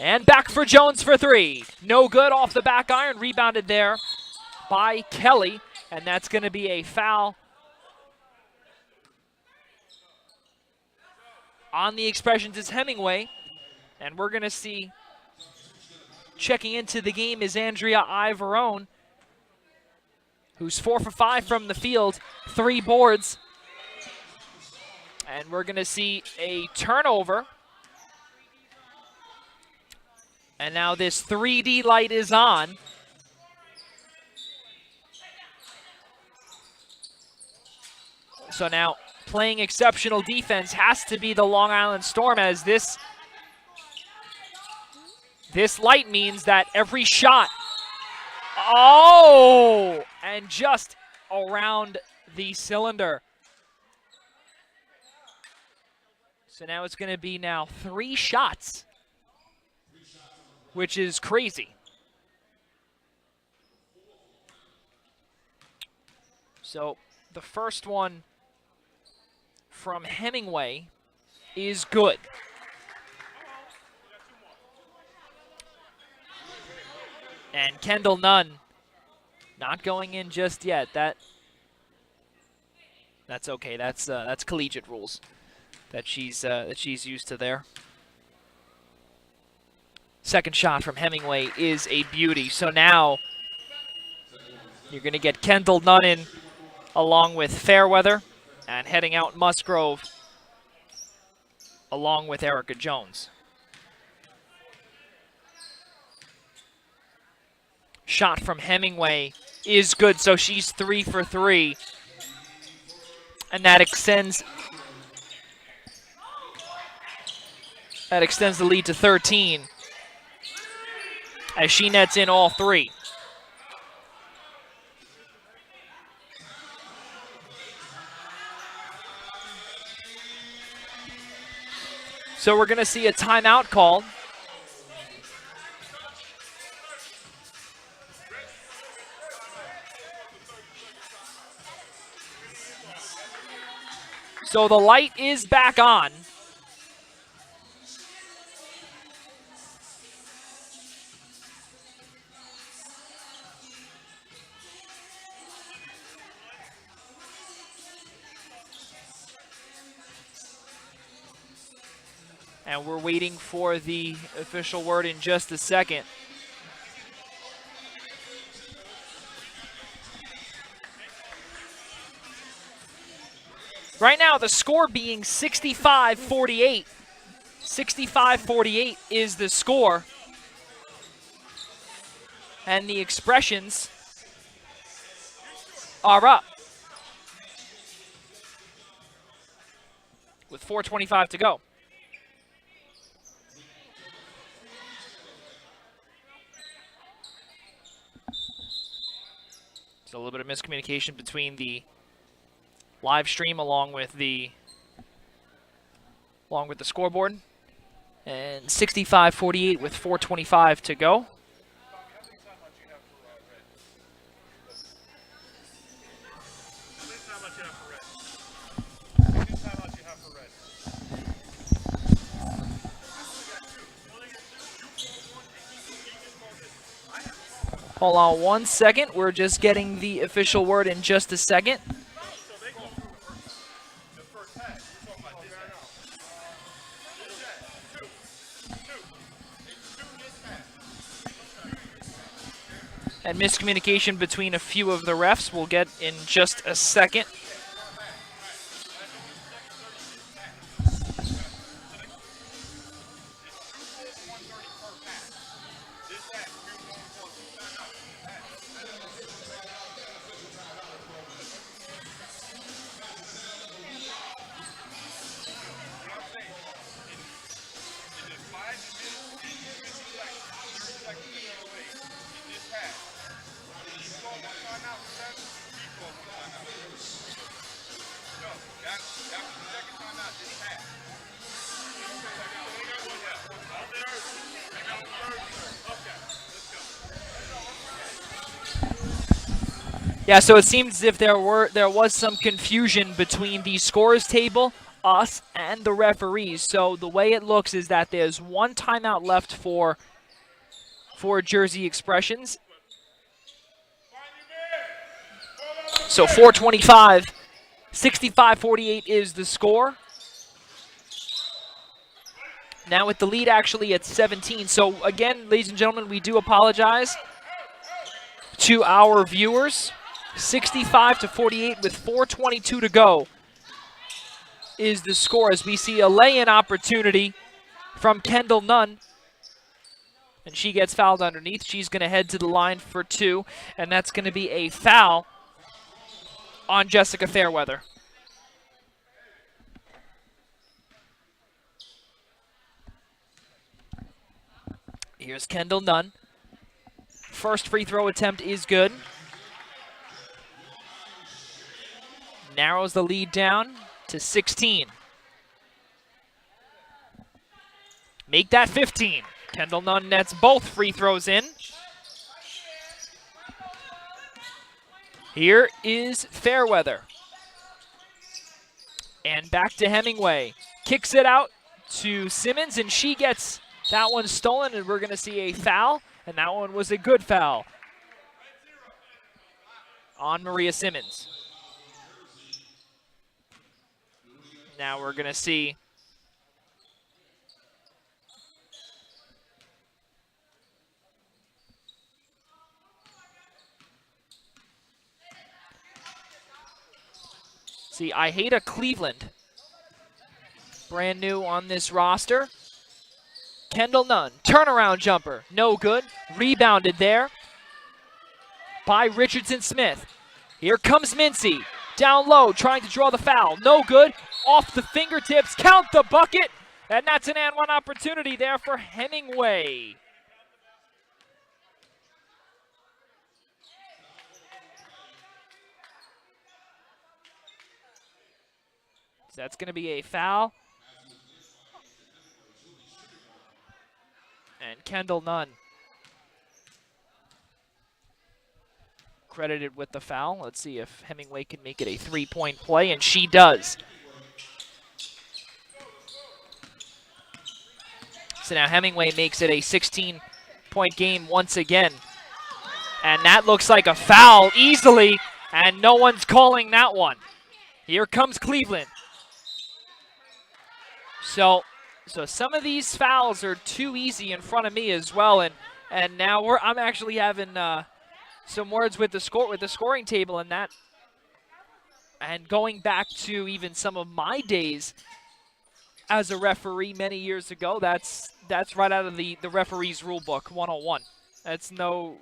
And back for Jones for three. No good off the back iron. Rebounded there by Kelly, and that's going to be a foul on the Expressions is Hemingway. And we're going to see, checking into the game is Andrea Ivorone, who's 4 for 5 from the field, 3 boards. And we're going to see a turnover. And now this 3D light is on. So now playing exceptional defense has to be the Long Island Storm, as this light means that every shot, oh, and just around the cylinder. So now it's going to be now 3 shots, which is crazy. So the first one from Hemingway is good. And Kendall Nunn not going in just yet. That's okay. That's collegiate rules that she's used to there. Second shot from Hemingway is a beauty. So now you're going to get Kendall Nunn in along with Fairweather, and heading out Musgrove along with Erica Jones. Shot from Hemingway is good, so she's 3 for 3. And that extends the lead to 13 as she nets in all 3. So we're going to see a timeout called. So the light is back on. And we're waiting for the official word in just a second. Right now, the score being 65-48. 65-48 is the score. And the Expressions are up with 4:25 to go. So a little bit of miscommunication between the live stream along with the scoreboard. And 65-48 with 4:25 to go. Hold on one second. We're just getting the official word in just a second. And miscommunication between a few of the refs we'll get in just a second. Yeah, so it seems as if there was some confusion between the scores table, us, and the referees. So the way it looks is that there's one timeout left for Jersey Expressions. So 4:25, 65-48 is the score. Now with the lead actually at 17. So again, ladies and gentlemen, we do apologize to our viewers. 65-48 with 4:22 to go is the score as we see a lay-in opportunity from Kendall Nunn. And she gets fouled underneath. She's going to head to the line for two, and that's going to be a foul on Jessica Fairweather. Here's Kendall Nunn. First free throw attempt is good. Narrows the lead down to 16. Make that 15. Kendall Nunn nets both free throws in. Here is Fairweather. And back to Hemingway. Kicks it out to Simmons, and she gets that one stolen, and we're going to see a foul, and that one was a good foul on Maria Simmons. Now we're going to see Ihata Cleveland, brand new on this roster. Kendall Nunn, turnaround jumper, no good. Rebounded there by Richardson Smith. Here comes Mincy, down low, trying to draw the foul, no good. Off the fingertips, count the bucket, and that's an and one opportunity there for Hemingway. So that's going to be a foul. And Kendall Nunn credited with the foul. Let's see if Hemingway can make it a three-point play, and she does. So now Hemingway makes it a 16-point game once again. And that looks like a foul easily, and no one's calling that one. Here comes Cleveland. So So some of these fouls are too easy in front of me as well, and now I'm actually having some words with the scoring table and that. And going back to even some of my days as a referee many years ago, that's right out of the referee's rule book 101. That's no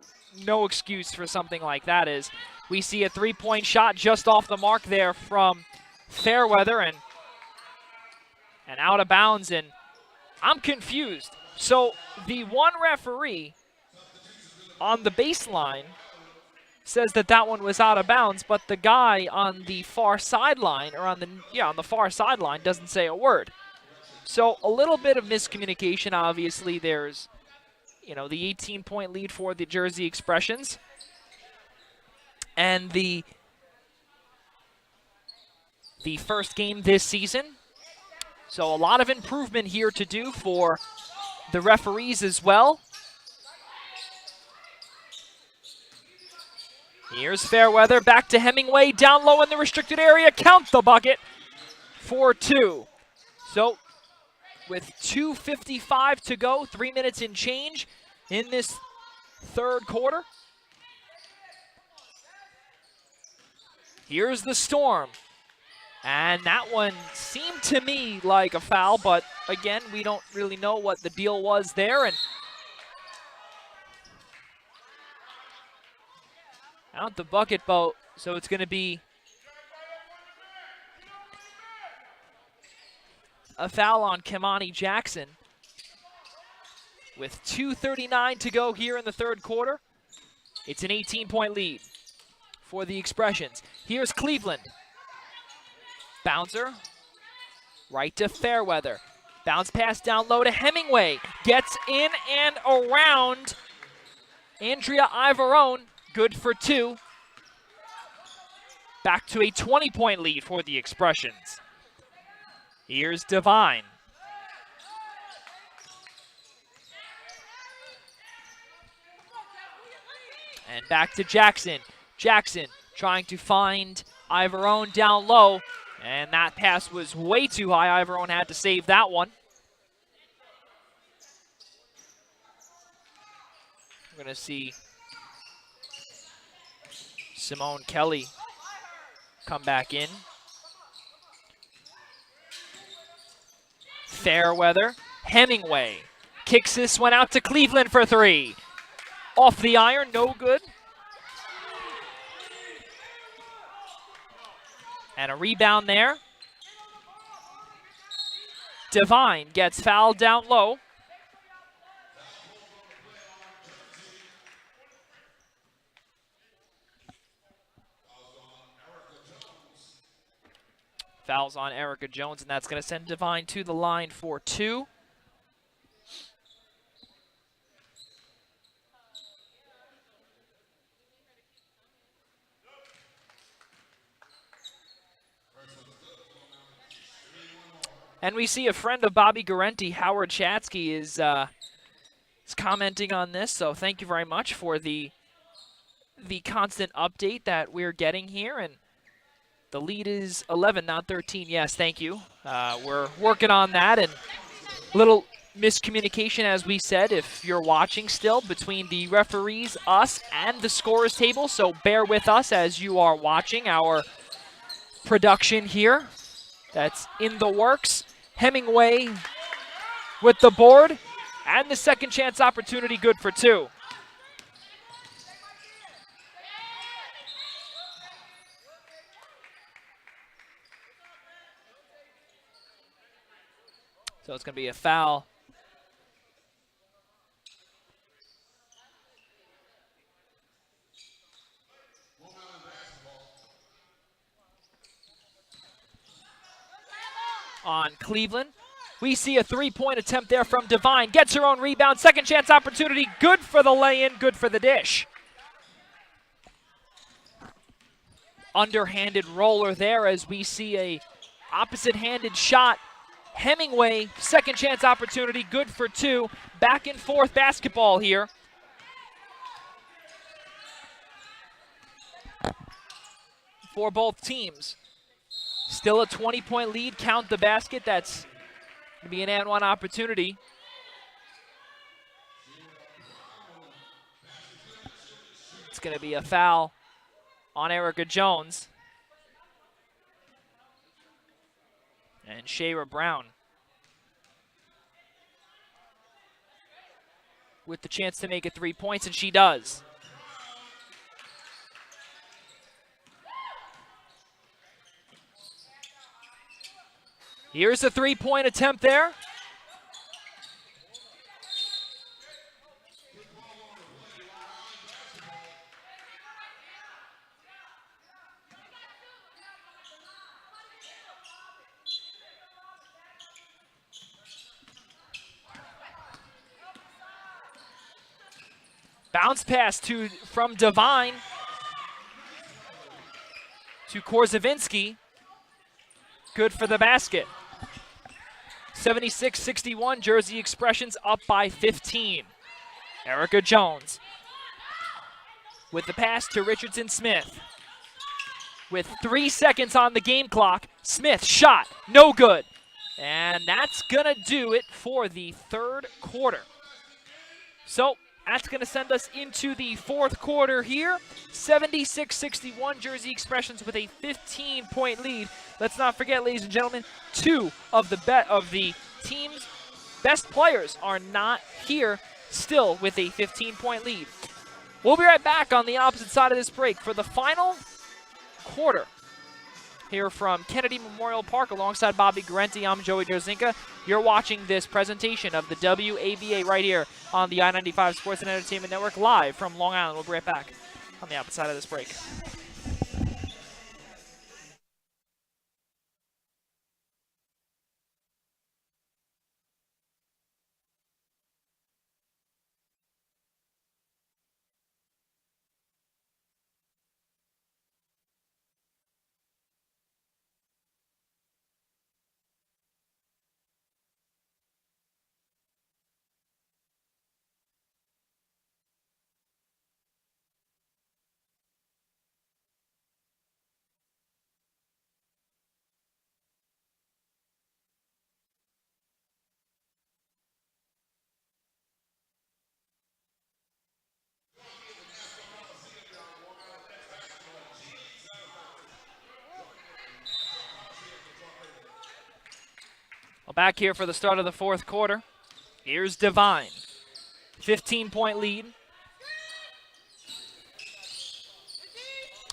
excuse for something like that. Is we see a three-point shot just off the mark there from Fairweather and out of bounds, and I'm confused. So the one referee on the baseline says that one was out of bounds, but the guy on the far sideline, or on the far sideline, doesn't say a word. So a little bit of miscommunication. Obviously, there's the 18-point lead for the Jersey Expressions, and the first game this season. So a lot of improvement here to do for the referees as well. Here's Fairweather, back to Hemingway, down low in the restricted area, count the bucket for 2. So with 2:55 to go, 3 minutes and change in this third quarter. Here's the Storm. And that one seemed to me like a foul, but again, we don't really know what the deal was there. And out the bucket boat, so it's going to be a foul on Kimani Jackson. With 2:39 to go here in the third quarter, it's an 18-point lead for the Expressions. Here's Cleveland. Bouncer, right to Fairweather. Bounce pass down low to Hemingway. Gets in and around Andrea Ivarone. Good for 2. Back to a 20-point lead for the Expressions. Here's Devine. And back to Jackson. Jackson trying to find Ivarone down low. And that pass was way too high. Ivarone had to save that one. We're going to see Simone Kelly come back in. Fairweather. Hemingway kicks this one out to Cleveland for 3. Off the iron, no good. And a rebound there. Devine gets fouled down low. Fouls on Erica Jones, and that's going to send Devine to the line for 2. And we see a friend of Bobby Garenti, Howard Chatsky, is commenting on this. So thank you very much for the constant update that we're getting here. And the lead is 11, not 13. Yes, thank you. We're working on that. And little miscommunication, as we said, if you're watching still, between the referees, us, and the scorers table. So bear with us as you are watching our production here. That's in the works. Hemingway with the board, and the second chance opportunity, good for 2. So it's going to be a foul on Cleveland. We see a three-point attempt there from Devine. Gets her own rebound. Second chance opportunity. Good for the lay-in. Good for the dish. Underhanded roller there as we see a opposite-handed shot. Hemingway, second chance opportunity. Good for 2. Back and forth basketball here. For both teams. Still a 20-point lead. Count the basket. That's It'll be an and one opportunity. It's going to be a foul on Erica Jones. And Shayra Brown with the chance to make it 3 points, and she does. Here's a three-point attempt there. Bounce pass from Devine to Korzavinsky. Good for the basket. 76-61, Jersey Expressions up by 15. Erica Jones with the pass to Richardson Smith. With 3 seconds on the game clock, Smith shot, no good. And that's gonna do it for the third quarter. So that's going to send us into the fourth quarter here. 76-61, Jersey Expressions with a 15-point lead. Let's not forget, ladies and gentlemen, two of the team's best players are not here, still with a 15-point lead. We'll be right back on the opposite side of this break for the final quarter here from Kennedy Memorial Park alongside Bobby Garenti. I'm Joey Jozinka. You're watching this presentation of the WABA right here on the I-95 Sports and Entertainment Network live from Long Island. We'll be right back on the opposite side of this break. Well, back here for the start of the fourth quarter. Here's Devine. 15-point lead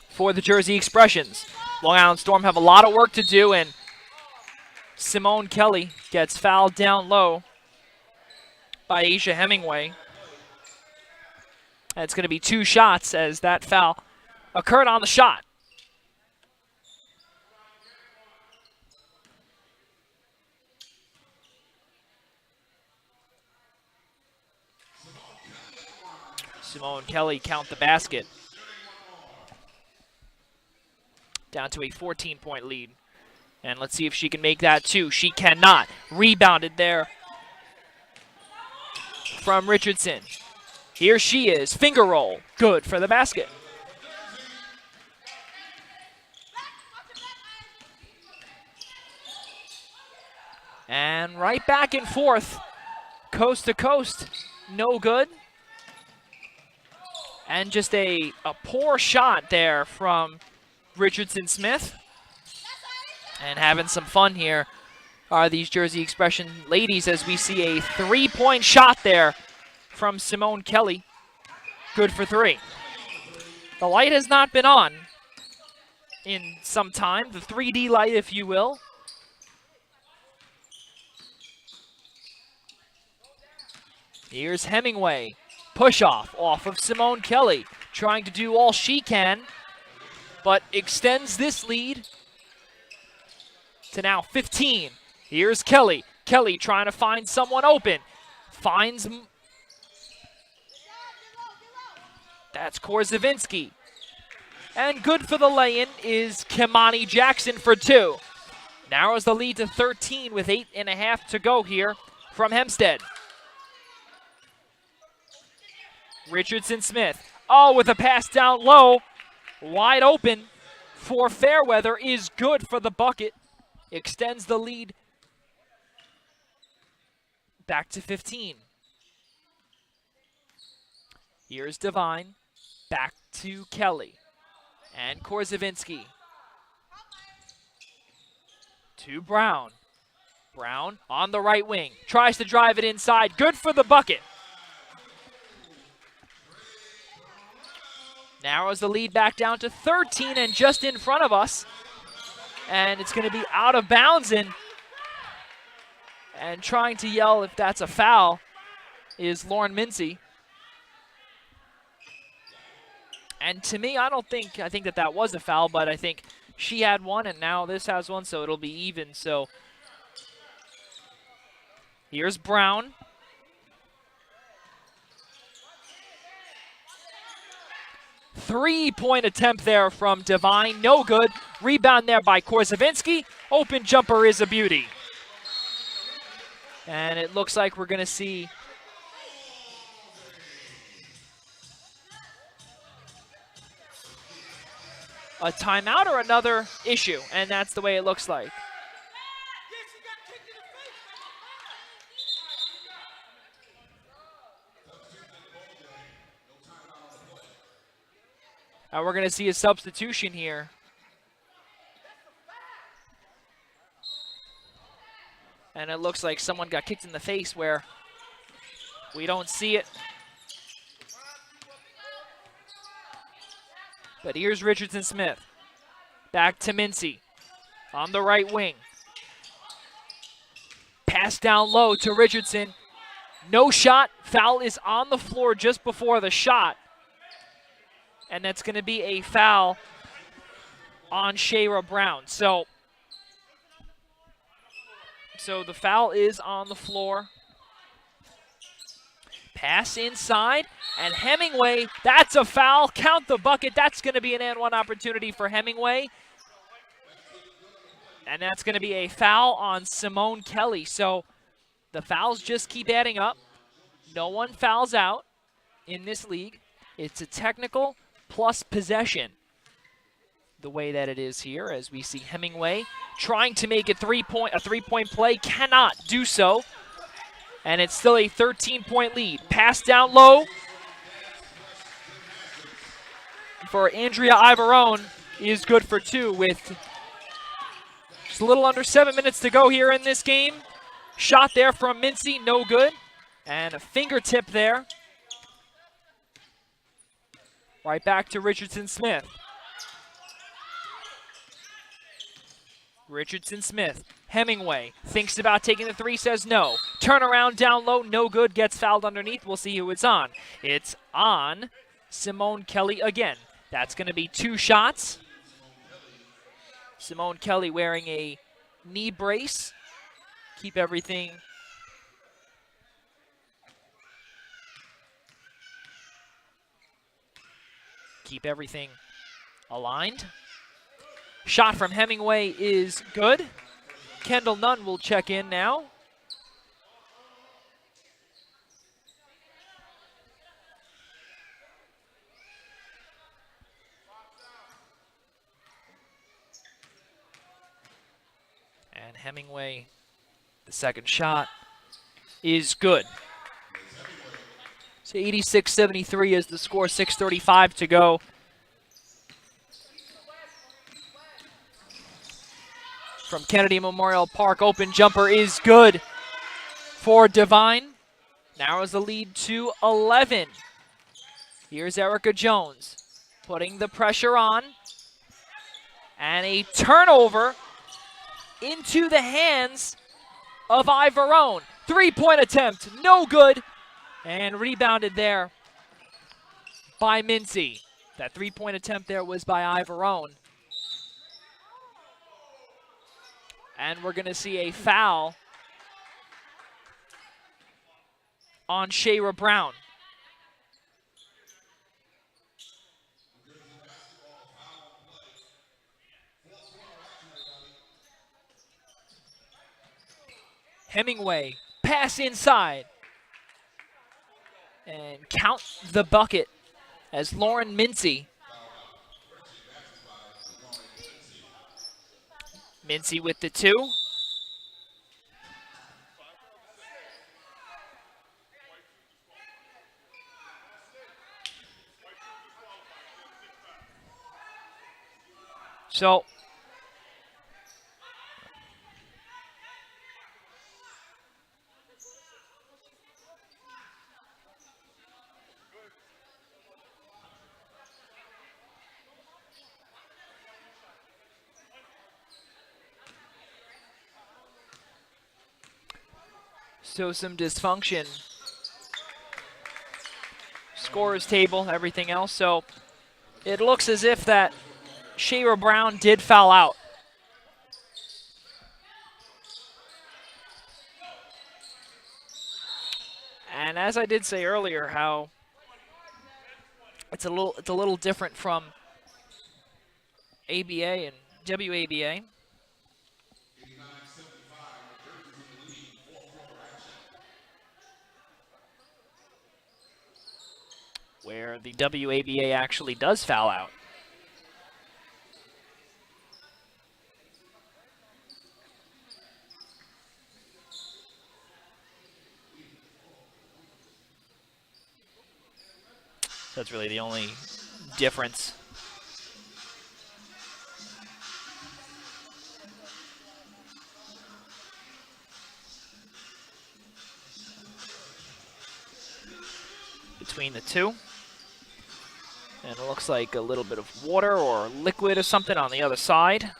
for the Jersey Expressions. Long Island Storm have a lot of work to do, and Simone Kelly gets fouled down low by Asia Hemingway. And it's going to be 2 shots as that foul occurred on the shot. Simone Kelly count the basket. Down to a 14-point lead. And let's see if she can make that too. She cannot. Rebounded there from Richardson. Here she is. Finger roll. Good for the basket. And right back and forth. Coast to coast. No good. And just a poor shot there from Richardson Smith. And having some fun here are these Jersey Expression ladies as we see a 3-point shot there from Simone Kelly. Good for 3. The light has not been on in some time, the 3D light, if you will. Here's Hemingway. Push off of Simone Kelly, trying to do all she can, but extends this lead to now 15. Here's Kelly. Kelly trying to find someone open. Finds... That's Korzavinsky. And good for the lay-in is Kimani Jackson for 2. Narrows the lead to 13 with 8.5 to go here from Hempstead. Richardson Smith. Oh, with a pass down low. Wide open for Fairweather is good for the bucket. Extends the lead back to 15. Here's Devine, back to Kelly, and Korzavinsky. To Brown. Brown on the right wing, tries to drive it inside, good for the bucket. Narrows the lead back down to 13 and just in front of us. And it's going to be out of bounds, and trying to yell if that's a foul is Lauren Mincy. And to me, I think that was a foul, but I think she had one and now this has one, so it'll be even. So here's Brown. Three-point attempt there from Devine, no good. Rebound there by Korzavinsky. Open jumper is a beauty. And it looks like we're going to see a timeout or another issue, and that's the way it looks like. And we're going to see a substitution here. And it looks like someone got kicked in the face where we don't see it. But here's Richardson-Smith. Back to Mincy on the right wing. Pass down low to Richardson. No shot. Foul is on the floor just before the shot. And that's going to be a foul on Shayra Brown. So the foul is on the floor. Pass inside, and Hemingway, that's a foul. Count the bucket. That's going to be an and-one opportunity for Hemingway. And that's going to be a foul on Simone Kelly. So the fouls just keep adding up. No one fouls out in this league. It's a technical plus possession, the way that it is here, as we see Hemingway trying to make a three-point play, cannot do so. And it's still a 13-point lead. Pass down low for Andrea Ivarone is good for two with just a little under 7 minutes to go here in this game. Shot there from Mincy, no good. And a fingertip there. Right back to Richardson-Smith. Richardson-Smith. Hemingway thinks about taking the three, says no. Turnaround down low, no good, gets fouled underneath. We'll see who it's on. It's on Simone Kelly again. That's going to be two shots. Simone Kelly wearing a knee brace. Keep everything aligned. Shot from Hemingway is good. Kendall Nunn will check in now. And Hemingway, the second shot is good. So 86-73 is the score, 6:35 to go. From Kennedy Memorial Park, open jumper is good for Devine. Narrows the lead to 11. Here's Erica Jones putting the pressure on. And a turnover into the hands of Ivarone. Three-point attempt, no good. And rebounded there by Mincy. That three-point attempt there was by Ivarone. And we're going to see a foul on Shayra Brown. Hemingway, pass inside. And count the bucket as Lauren Mincy. Mincy with the two. So some dysfunction. Scorers table, everything else. So it looks as if that Shayra Brown did foul out. And as I did say earlier, how it's a little different from ABA and WABA. Where the WABA actually does foul out. That's really the only difference. Between the two. And it looks like a little bit of water or liquid or something on the other side.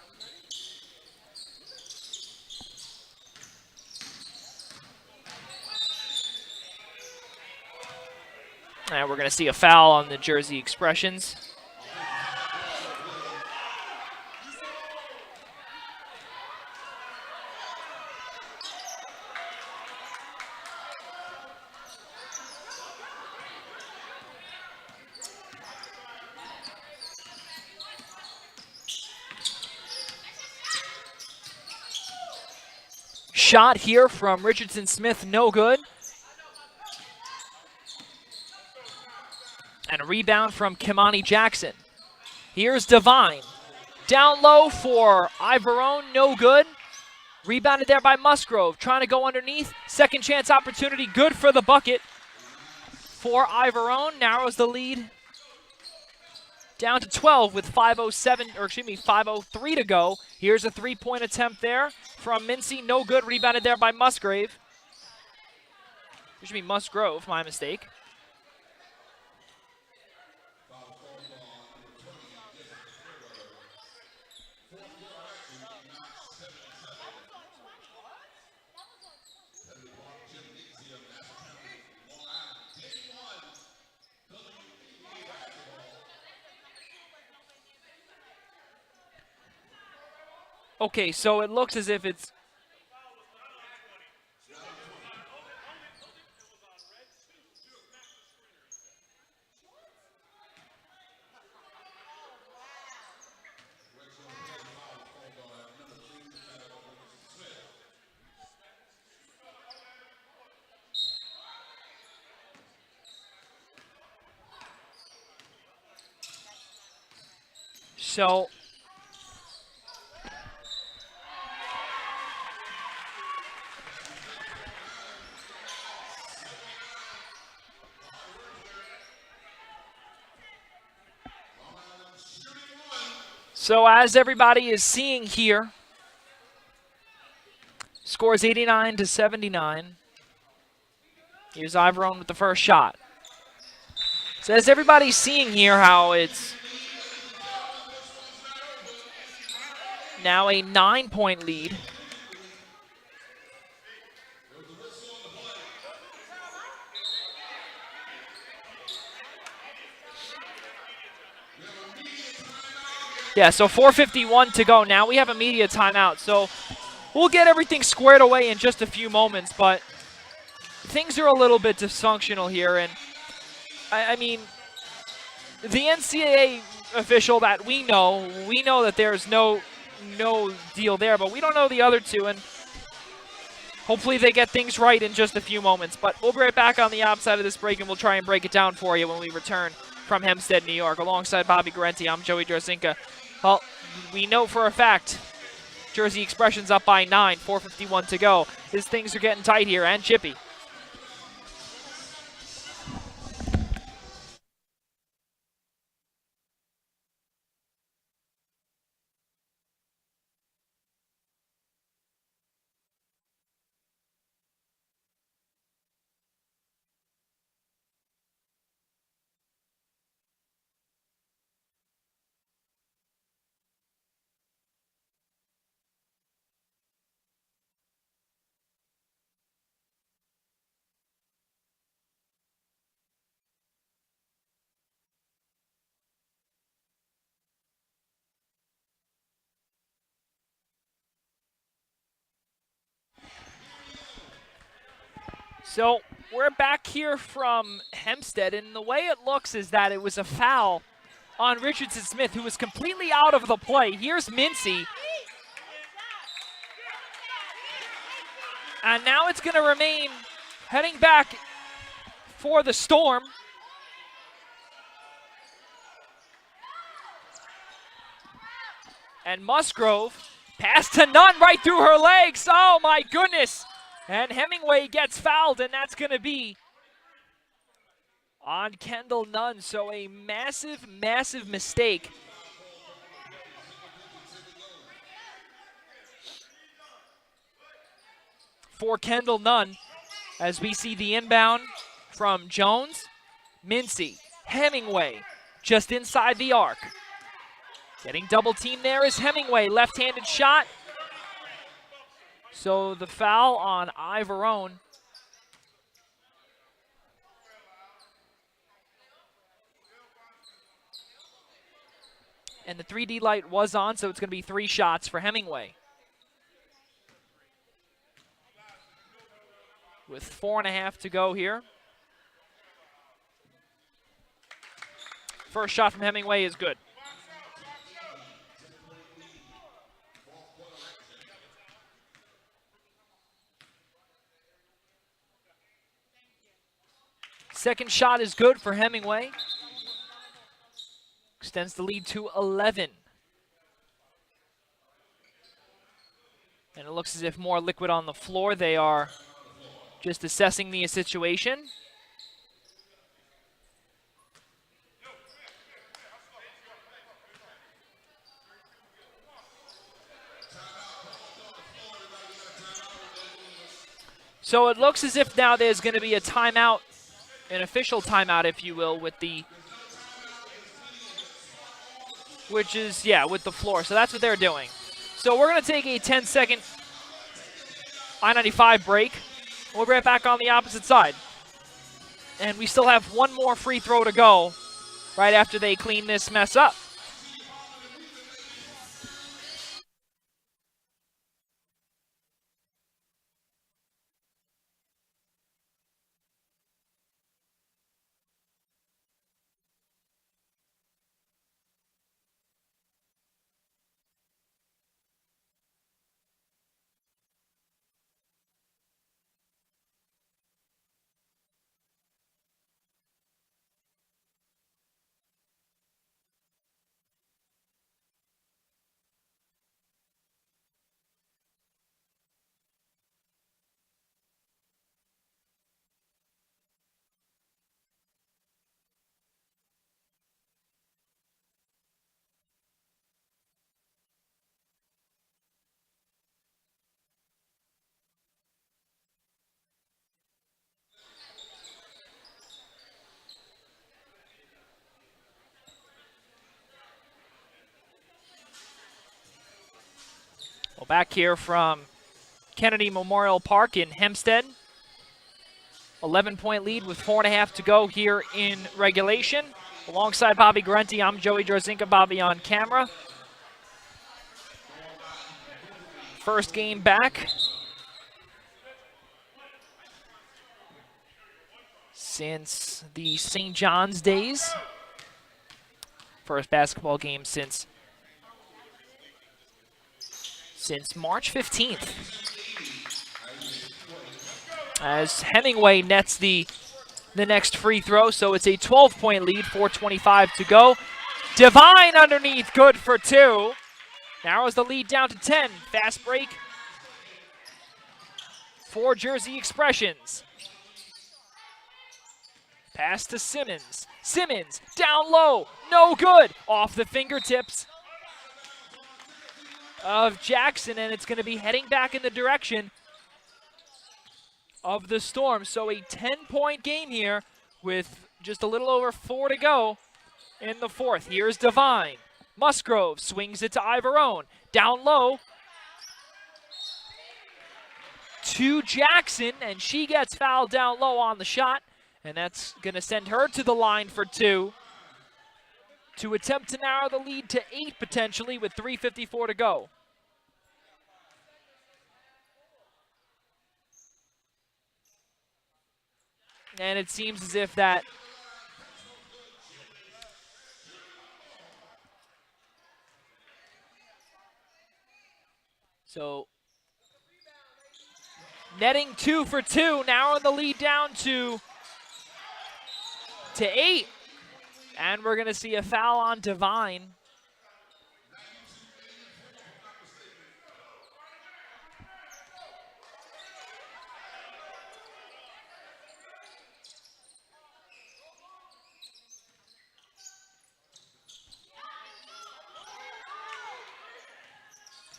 And we're going to see a foul on the jersey expressions. Shot here from Richardson Smith, no good. And a rebound from Kimani Jackson. Here's Devine. Down low for Ivorone, no good. Rebounded there by Musgrove, trying to go underneath. Second chance opportunity, good for the bucket for Ivorone. Narrows the lead down to 12 with 5:03 to go. Here's a three-point attempt there from Mincy, no good. Rebounded there by Musgrave. It should be Musgrove, my mistake. Okay, so it looks as if it's... So... So as everybody is seeing here, scores 89-79. Here's Ivorone with the first shot. So as everybody's seeing here how it's now a 9-point lead. Yeah, so 4:51 to go. Now we have a media timeout, so we'll get everything squared away in just a few moments, but things are a little bit dysfunctional here, and I mean, the NCAA official that we know that there's no deal there, but we don't know the other two, and hopefully they get things right in just a few moments. But we'll be right back on the outside of this break, and we'll try and break it down for you when we return from Hempstead, New York. Alongside Bobby Garenti, I'm Joey Jarzinka. Well, we know for a fact Jersey Expression's up by 9, 4:51 to go. His things are getting tight here, and chippy. So we're back here from Hempstead, and the way it looks is that it was a foul on Richardson Smith, who was completely out of the play. Here's Mincy. And now it's going to remain heading back for the Storm. And Musgrove, pass to Nunn right through her legs. Oh my goodness. And Hemingway gets fouled, and that's going to be on Kendall Nunn. So a massive, massive mistake. For Kendall Nunn, as we see the inbound from Jones, Mincy, Hemingway, just inside the arc. Getting double teamed there is Hemingway, left-handed shot. So the foul on Ivorone. And the 3D light was on, so it's going to be 3 shots for Hemingway. With 4.5 to go here. First shot from Hemingway is good. Second shot is good for Hemingway. Extends the lead to 11. And it looks as if more liquid on the floor. They are just assessing the situation. So it looks as if now there's going to be a timeout, an official timeout, if you will, with the, which is, yeah, with the floor. So that's what they're doing. So we're going to take a 10-second I-95 break. We'll be right back on the opposite side. And we still have one more free throw to go right after they clean this mess up. Well, back here from Kennedy Memorial Park in Hempstead. 11-point lead with 4.5 to go here in regulation. Alongside Bobby Garenti, I'm Joey Jarzinka, Bobby on camera. First game back since the St. John's days. First basketball game since March 15th. As Hemingway nets the next free throw, so it's a 12-point lead, 4:25 to go. Devine underneath, good for 2. Narrows the lead down to 10. Fast break for Jersey Expressions. Pass to Simmons. Simmons down low, no good. Off the fingertips of Jackson, and it's going to be heading back in the direction of the Storm. So a 10-point game here with just a little over 4 to go in the fourth. Here's Devine. Musgrove swings it to Ivorone. Down low to Jackson, and she gets fouled down low on the shot, and that's going to send her to the line for 2 to attempt to narrow the lead to 8 potentially with 3:54 to go. And it seems as if that so netting 2 for 2, now in the lead down to 8. And we're going to see a foul on Devine.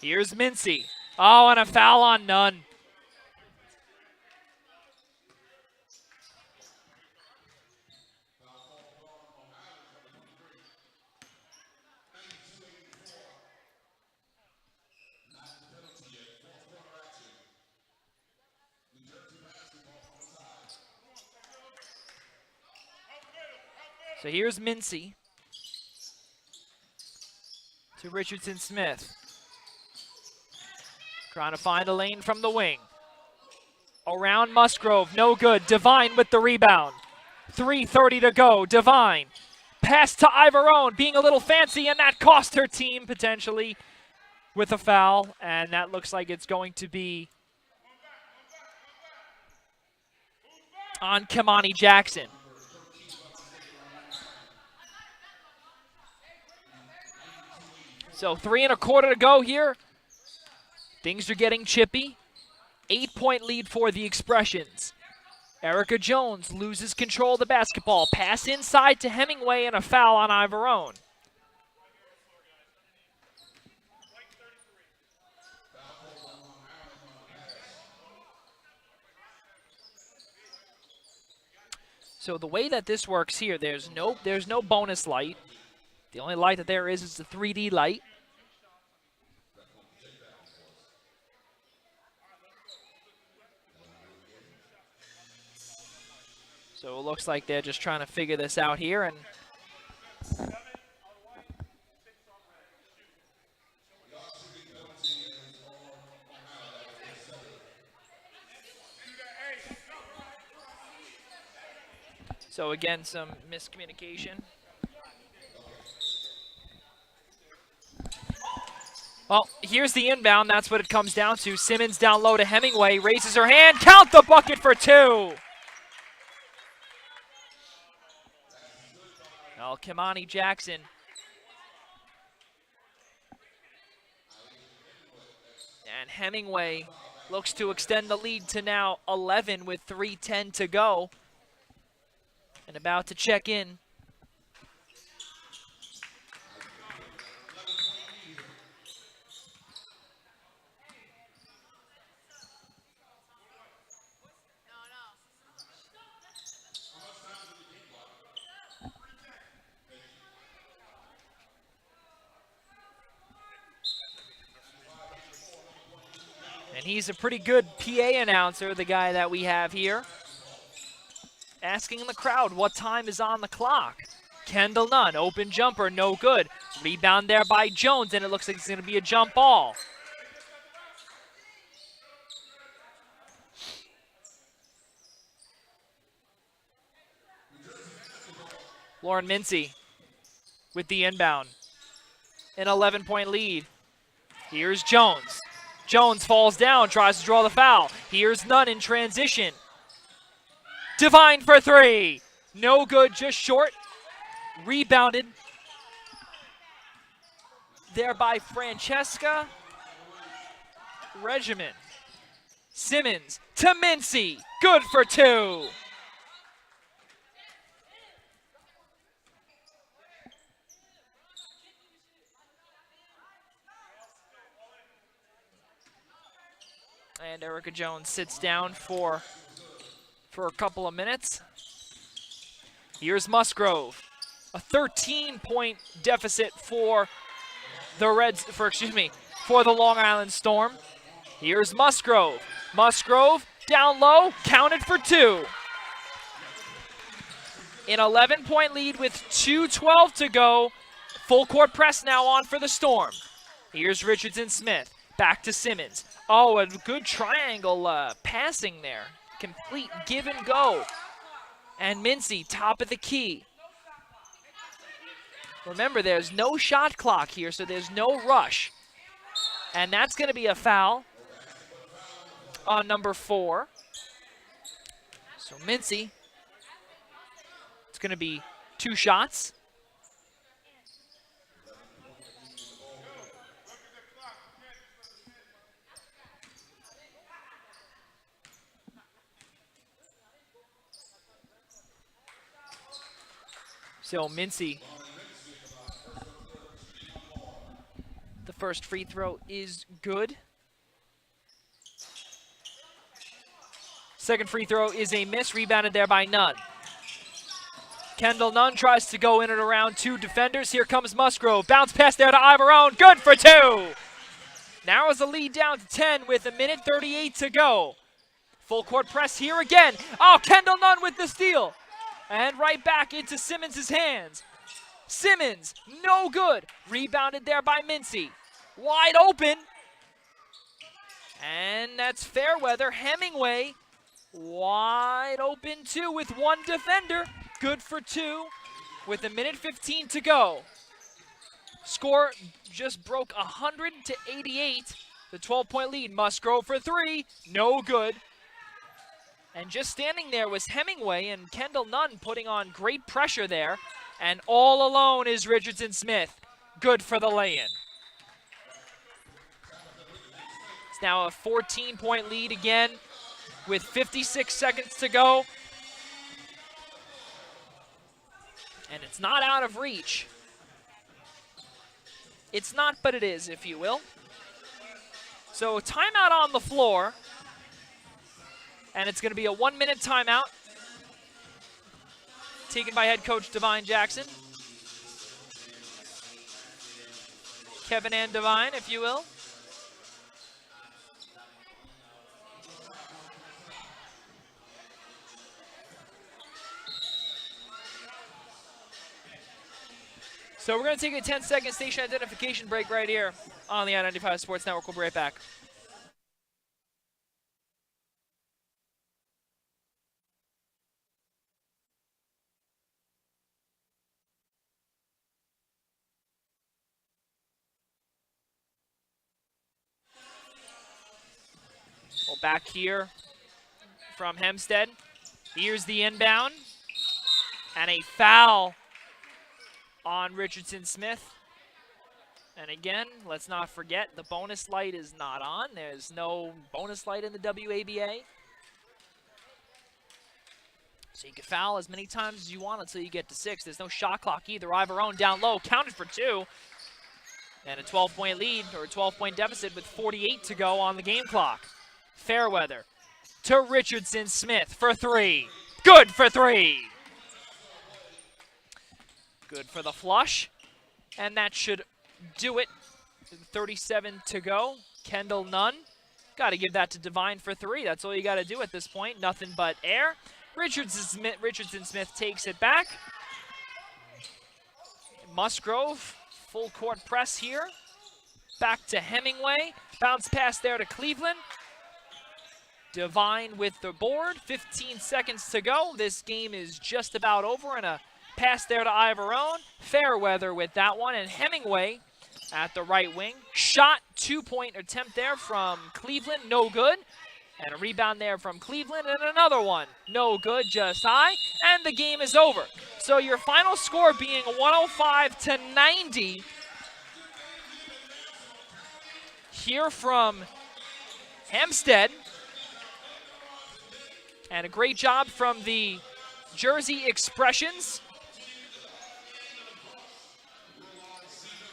Here's Mincy. Oh, and a foul on Nunn. So here's Mincy to Richardson-Smith. Trying to find a lane from the wing. Around Musgrove, no good. Devine with the rebound. 3:30 to go. Devine. Pass to Ivorone, being a little fancy, and that cost her team potentially with a foul. And that looks like it's going to be on Kamani Jackson. So 3 1/4 to go here. Things are getting chippy. 8-point lead for the Expressions. Erica Jones loses control of the basketball. Pass inside to Hemingway and a foul on Ivorone. So the way that this works here, there's no bonus light. The only light that there is the 3D light. So it looks like they're just trying to figure this out here. And so again, some miscommunication. Well, here's the inbound. That's what it comes down to. Simmons down low to Hemingway. Raises her hand. Count the bucket for 2. Well, Kamani Jackson. And Hemingway looks to extend the lead to now 11 with 3:10 to go. And about to check in. And he's a pretty good PA announcer, the guy that we have here. Asking the crowd what time is on the clock. Kendall Nunn, open jumper, no good. Rebound there by Jones, and it looks like it's going to be a jump ball. Lauren Mincy with the inbound. An 11-point lead. Here's Jones. Jones falls down, tries to draw the foul. Here's Nunn in transition. Devine for 3. No good, just short. Rebounded there by Francesca Regimen. Simmons to Mincy. Good for 2. And Erica Jones sits down for a couple of minutes. Here's Musgrove. A 13-point deficit for the for the Long Island Storm. Here's Musgrove. Musgrove down low, counted for 2. An 11-point lead with 2:12 to go. Full court press now on for the Storm. Here's Richardson-Smith. Back to Simmons. Oh, a good triangle passing there. Complete give and go And Mincy, top of the key. Remember, there's no shot clock here, so there's no rush. And that's going to be a foul on number 4. So Mincy, it's going to be 2 shots. So Mincy, the first free throw is good. Second free throw is a miss, rebounded there by Nunn. Kendall Nunn tries to go in and around 2 defenders. Here comes Musgrove. Bounce pass there to Ivorone. Good for 2. Narrows the lead down to 10 with 1:38 to go. Full court press here again. Oh, Kendall Nunn with the steal. And right back into Simmons' hands. Simmons, no good. Rebounded there by Mincy. Wide open. And that's Fairweather. Hemingway, wide open too with 1 defender. Good for 2 with 1:15 to go. Score just broke 100 to 88. The 12-point lead. Musgrove for 3. No good. And just standing there was Hemingway, and Kendall Nunn putting on great pressure there. And all alone is Richardson Smith. Good for the lay-in. It's now a 14-point lead again with 56 seconds to go. And it's not out of reach. It's not, but it is, if you will. So timeout on the floor. And it's going to be a 1-minute timeout taken by head coach Devine Jackson. Kevin and Devine, if you will. So we're going to take a 10-second station identification break right here on the I-95 Sports Network. We'll be right back. Well, back here from Hempstead. Here's the inbound. And a foul on Richardson Smith. And again, let's not forget, the bonus light is not on. There's no bonus light in the WABA. So you can foul as many times as you want until you get to 6. There's no shot clock either. Ivorone down low, counted for 2. And a 12-point lead, or a 12-point deficit with 48 to go on the game clock. Fairweather to Richardson Smith for 3. Good for 3. Good for the flush. And that should do it. 37 to go. Kendall Nunn. Got to give that to Devine for 3. That's all you got to do at this point. Nothing but air. Richardson Smith takes it back. Musgrove, full court press here. Back to Hemingway. Bounce pass there to Cleveland. Devine with the board. 15 seconds to go. This game is just about over, and a pass there to Ivorone. Fairweather with that one, and Hemingway at the right wing. Shot, 2-point attempt there from Cleveland, no good. And a rebound there from Cleveland, and another one. No good, just high, and the game is over. So your final score being 105 to 90. Here from Hempstead. And a great job from the Jersey Expressions.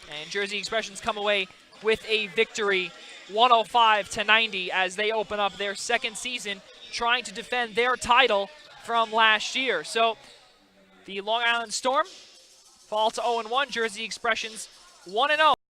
And Jersey Expressions come away with a victory, 105 to 90, as they open up their second season trying to defend their title from last year. So the Long Island Storm fall to 0-1. Jersey Expressions 1-0.